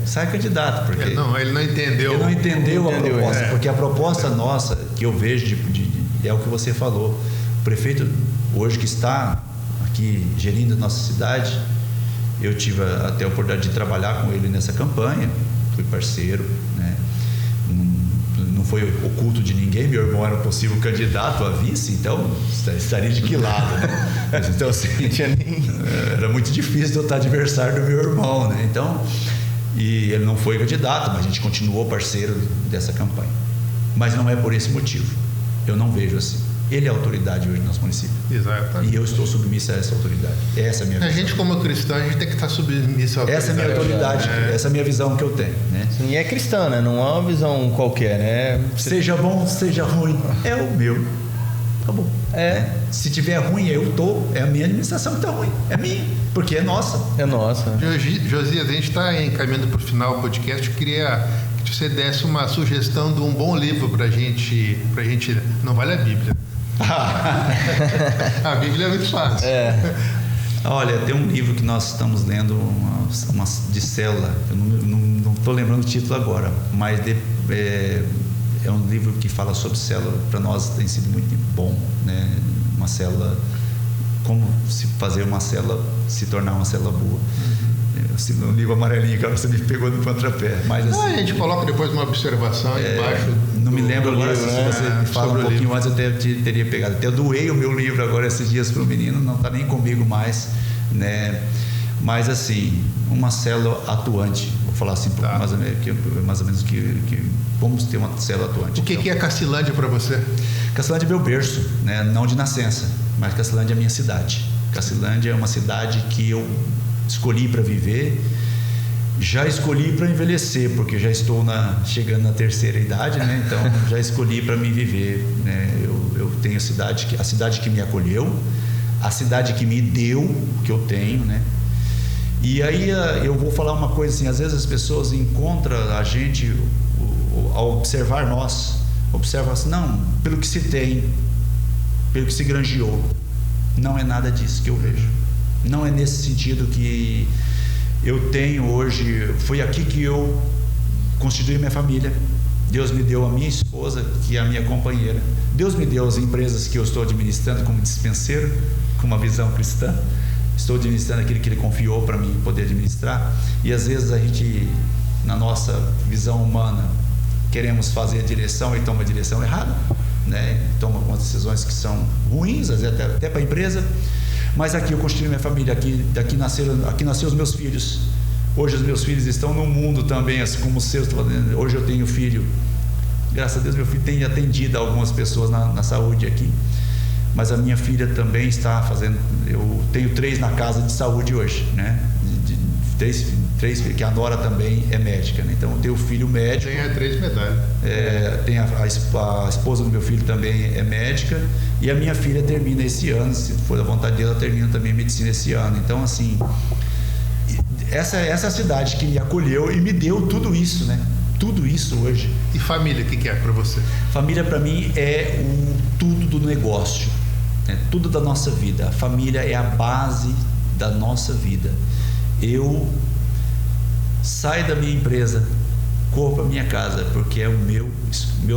sai candidato. Porque ele não entendeu. Ele não entendeu a proposta, porque a proposta nossa, que eu vejo é o que você falou. O prefeito hoje que está aqui gerindo a nossa cidade, eu tive até a oportunidade de trabalhar com ele nessa campanha, fui parceiro, né? Não foi oculto de ninguém, meu irmão era um possível candidato a vice, então estaria de que lado, né? Então assim, era muito difícil de eu estar adversário do meu irmão, né? Então, e ele não foi candidato, mas a gente continuou parceiro dessa campanha. Mas não é por esse motivo, eu não vejo assim. Ele é a autoridade hoje no nosso município. Exatamente. E eu estou submisso a essa autoridade. Essa é a minha visão. A gente, como cristão, a gente tem que estar submisso à autoridade. Essa é a minha autoridade, essa é a minha visão que eu tenho, né? Sim, e é cristã, né? Não é uma visão qualquer, né? Seja bom, seja ruim, é o meu. Tá bom. Se tiver ruim, é a minha administração que está ruim. É minha, porque é nossa. É nossa. Josias, a gente está encaminhando para o final do podcast. Eu queria que você desse uma sugestão de um bom livro para a gente. Não vale a Bíblia. A Bíblia é muito fácil. Olha, tem um livro que nós estamos lendo, uma de célula, eu não estou lembrando o título agora, mas é um livro que fala sobre célula. Para nós tem sido muito bom, né? Uma célula, como se fazer uma célula se tornar uma célula boa. No livro amarelinho, que você me pegou no contrapé. Mas assim, a gente coloca depois uma observação embaixo. Não me lembro agora, livro, se você me fala um pouquinho antes, eu teria pegado. Até eu doei o meu livro agora esses dias para o menino, não está nem comigo mais, né? Mas assim, uma célula atuante, vou falar assim, mais ou menos que vamos ter uma célula atuante. O que é Cacilândia para você? Cacilândia é meu berço, né? Não de nascença, mas Cacilândia é a minha cidade. Cacilândia é uma cidade que eu escolhi para viver, já escolhi para envelhecer, porque já estou chegando na terceira idade, né? Então já escolhi para me viver, né? Eu tenho a cidade que me acolheu, a cidade que me deu o que eu tenho, né? E aí eu vou falar uma coisa assim, às vezes as pessoas encontram a gente ao observar observam assim, não, pelo que se tem, pelo que se granjeou, não é nada disso que eu vejo. Não é nesse sentido que eu tenho hoje. Foi aqui que eu constituí minha família. Deus me deu a minha esposa, que é a minha companheira. Deus me deu as empresas que eu estou administrando como dispenseiro, com uma visão cristã. Estou administrando aquilo que Ele confiou para mim poder administrar. E às vezes a gente, na nossa visão humana, queremos fazer a direção e toma a direção errada, né? Toma algumas decisões que são ruins, às vezes até para a empresa. Mas aqui eu construí minha família, aqui nasceram os meus filhos. Hoje os meus filhos estão no mundo também, assim como os seus. Hoje eu tenho filho, graças a Deus meu filho tem atendido algumas pessoas na saúde aqui. Mas a minha filha também está fazendo, eu tenho 3 na casa de saúde hoje, né? 3 que a Nora também é médica, né? Então eu tenho filho médico. Tem 3 medalhas. Tem a esposa do meu filho também é médica, e a minha filha termina esse ano, se for da vontade dela, termina também medicina esse ano. Então assim, essa é a cidade que me acolheu e me deu tudo isso, né? Tudo isso hoje. E família, o que é para você? Família para mim é o tudo do negócio, né? Tudo da nossa vida. A família é a base da nossa vida. Eu saio da minha empresa corro para minha casa, porque é o meu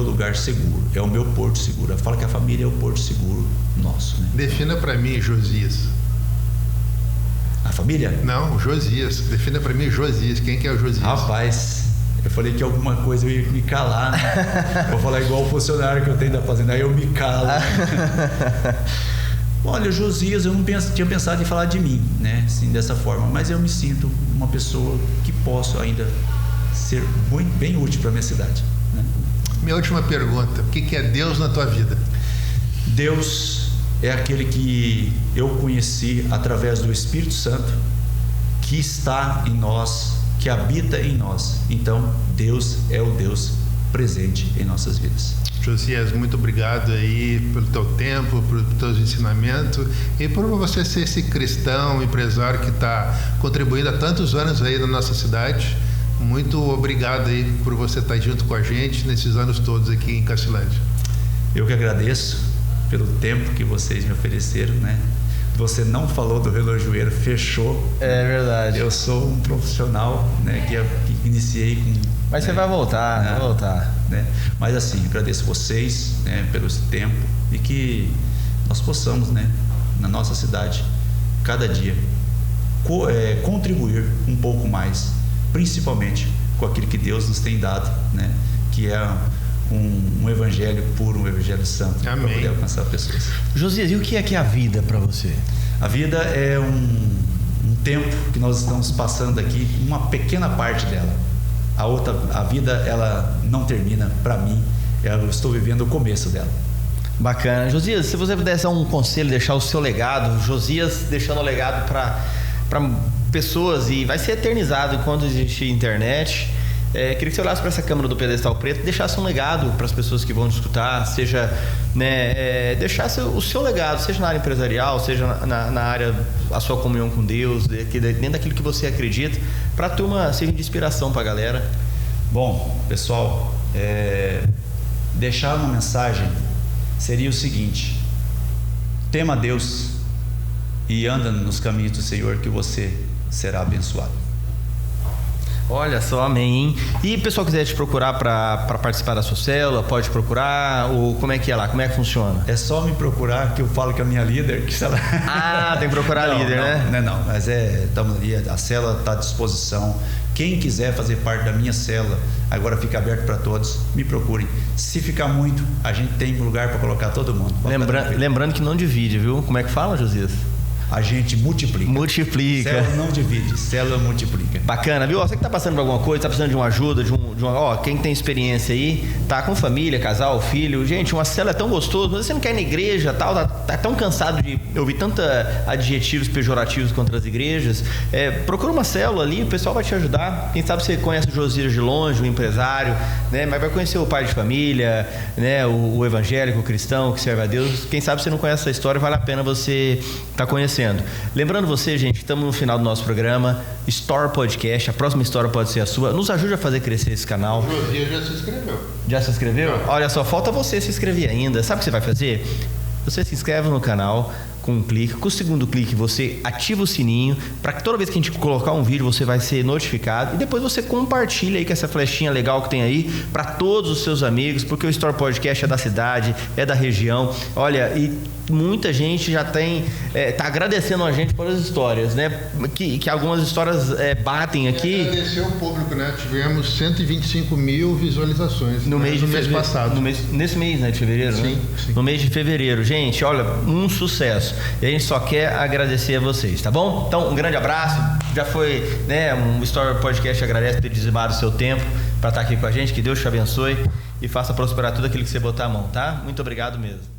lugar seguro, é o meu porto seguro. Eu falo que a família é o porto seguro nosso, né? Defina para mim Josias. A família? Não, Josias. Defina para mim Josias. Quem que é o Josias? Rapaz, eu falei que alguma coisa eu ia me calar, né? Vou falar igual o funcionário que eu tenho da fazenda, aí eu me calo. Olha, Josias, eu não tinha pensado em falar de mim, né? Assim, dessa forma, mas eu me sinto uma pessoa que posso ainda ser bem útil para a minha cidade, né? Minha última pergunta: o que é Deus na tua vida? Deus é aquele que eu conheci através do Espírito Santo, que está em nós, que habita em nós. Então, Deus é o Deus presente em nossas vidas. Josias, muito obrigado aí pelo teu tempo, pelos teus ensinamentos e por você ser esse cristão, empresário que está contribuindo há tantos anos aí na nossa cidade. Muito obrigado aí por você estar junto com a gente nesses anos todos aqui em Cacilândia. Eu que agradeço pelo tempo que vocês me ofereceram, né? Você não falou do relojoeiro, fechou. É verdade. Eu sou um profissional, né, que iniciei com... Mas você vai voltar, vai voltar. Né? Mas assim, agradeço vocês, né, pelo esse tempo e que nós possamos, né, na nossa cidade, cada dia, contribuir um pouco mais, principalmente com aquilo que Deus nos tem dado, né, que é um evangelho puro, um evangelho santo, para poder alcançar pessoas. Josias, e o que é a vida para você? A vida é um tempo que nós estamos passando aqui, uma pequena parte dela. A vida, ela não termina para mim, eu estou vivendo o começo dela. Bacana. Josias, se você pudesse dar um conselho, deixar o seu legado, Josias deixando o legado para pessoas, e vai ser eternizado enquanto existir internet. Queria que você olhasse para essa câmera do Pedestal Preto e deixasse um legado para as pessoas que vão escutar, seja, né, deixasse o seu legado, seja na área empresarial, seja na área, a sua comunhão com Deus, dentro daquilo que você acredita, para a turma servir de inspiração para a galera. Bom, pessoal, deixar uma mensagem seria o seguinte: tema a Deus e anda nos caminhos do Senhor, que você será abençoado. Olha só, amém, hein? E o pessoal quiser te procurar para participar da sua célula, pode procurar? Ou como é que é lá? Como é que funciona? É só me procurar, que eu falo que a minha líder... Que ela... Ah, tem que procurar a líder, né? Não, mas estamos ali, a célula está à disposição. Quem quiser fazer parte da minha célula, agora fica aberto para todos, me procurem. Se ficar muito, a gente tem lugar para colocar todo mundo. Lembrando que não divide, viu? Como é que fala, Josias? A gente multiplica. Multiplica. Célula não divide, célula multiplica. Bacana, viu? Você que tá passando por alguma coisa, tá precisando de uma ajuda, quem tem experiência aí, tá com família, casal, filho, gente, uma célula é tão gostoso, mas você não quer ir na igreja, tal, tá tão cansado de ouvir tantos adjetivos pejorativos contra as igrejas, procura uma célula ali, o pessoal vai te ajudar. Quem sabe você conhece o Josias de longe, o empresário, né? Mas vai conhecer o pai de família, né? O evangélico, o cristão que serve a Deus. Quem sabe você não conhece essa história, vale a pena você tá conhecendo. Lembrando você, gente, estamos no final do nosso programa, Store Podcast, a próxima história pode ser a sua. Nos ajude a fazer crescer esse canal. O Josias já se inscreveu. Já se inscreveu? Olha só, falta você se inscrever ainda. Sabe o que você vai fazer? Você se inscreve no canal com um clique. Com o segundo clique você ativa o sininho para que toda vez que a gente colocar um vídeo você vai ser notificado, e depois você compartilha aí com essa flechinha legal que tem aí para todos os seus amigos, porque o Store Podcast é da cidade, é da região. Olha, e muita gente já tá agradecendo a gente pelas histórias, né? Que algumas histórias batem aqui. Agradecer o público, né? Tivemos 125 mil visualizações no mês passado. Nesse mês, né? De fevereiro, sim, né? Sim. No mês de fevereiro. Gente, olha, um sucesso. E a gente só quer agradecer a vocês, tá bom? Então, um grande abraço. Já foi, né? Um Story Podcast agradece por ter dizimado o seu tempo para estar aqui com a gente. Que Deus te abençoe e faça prosperar tudo aquilo que você botar a mão, tá? Muito obrigado mesmo.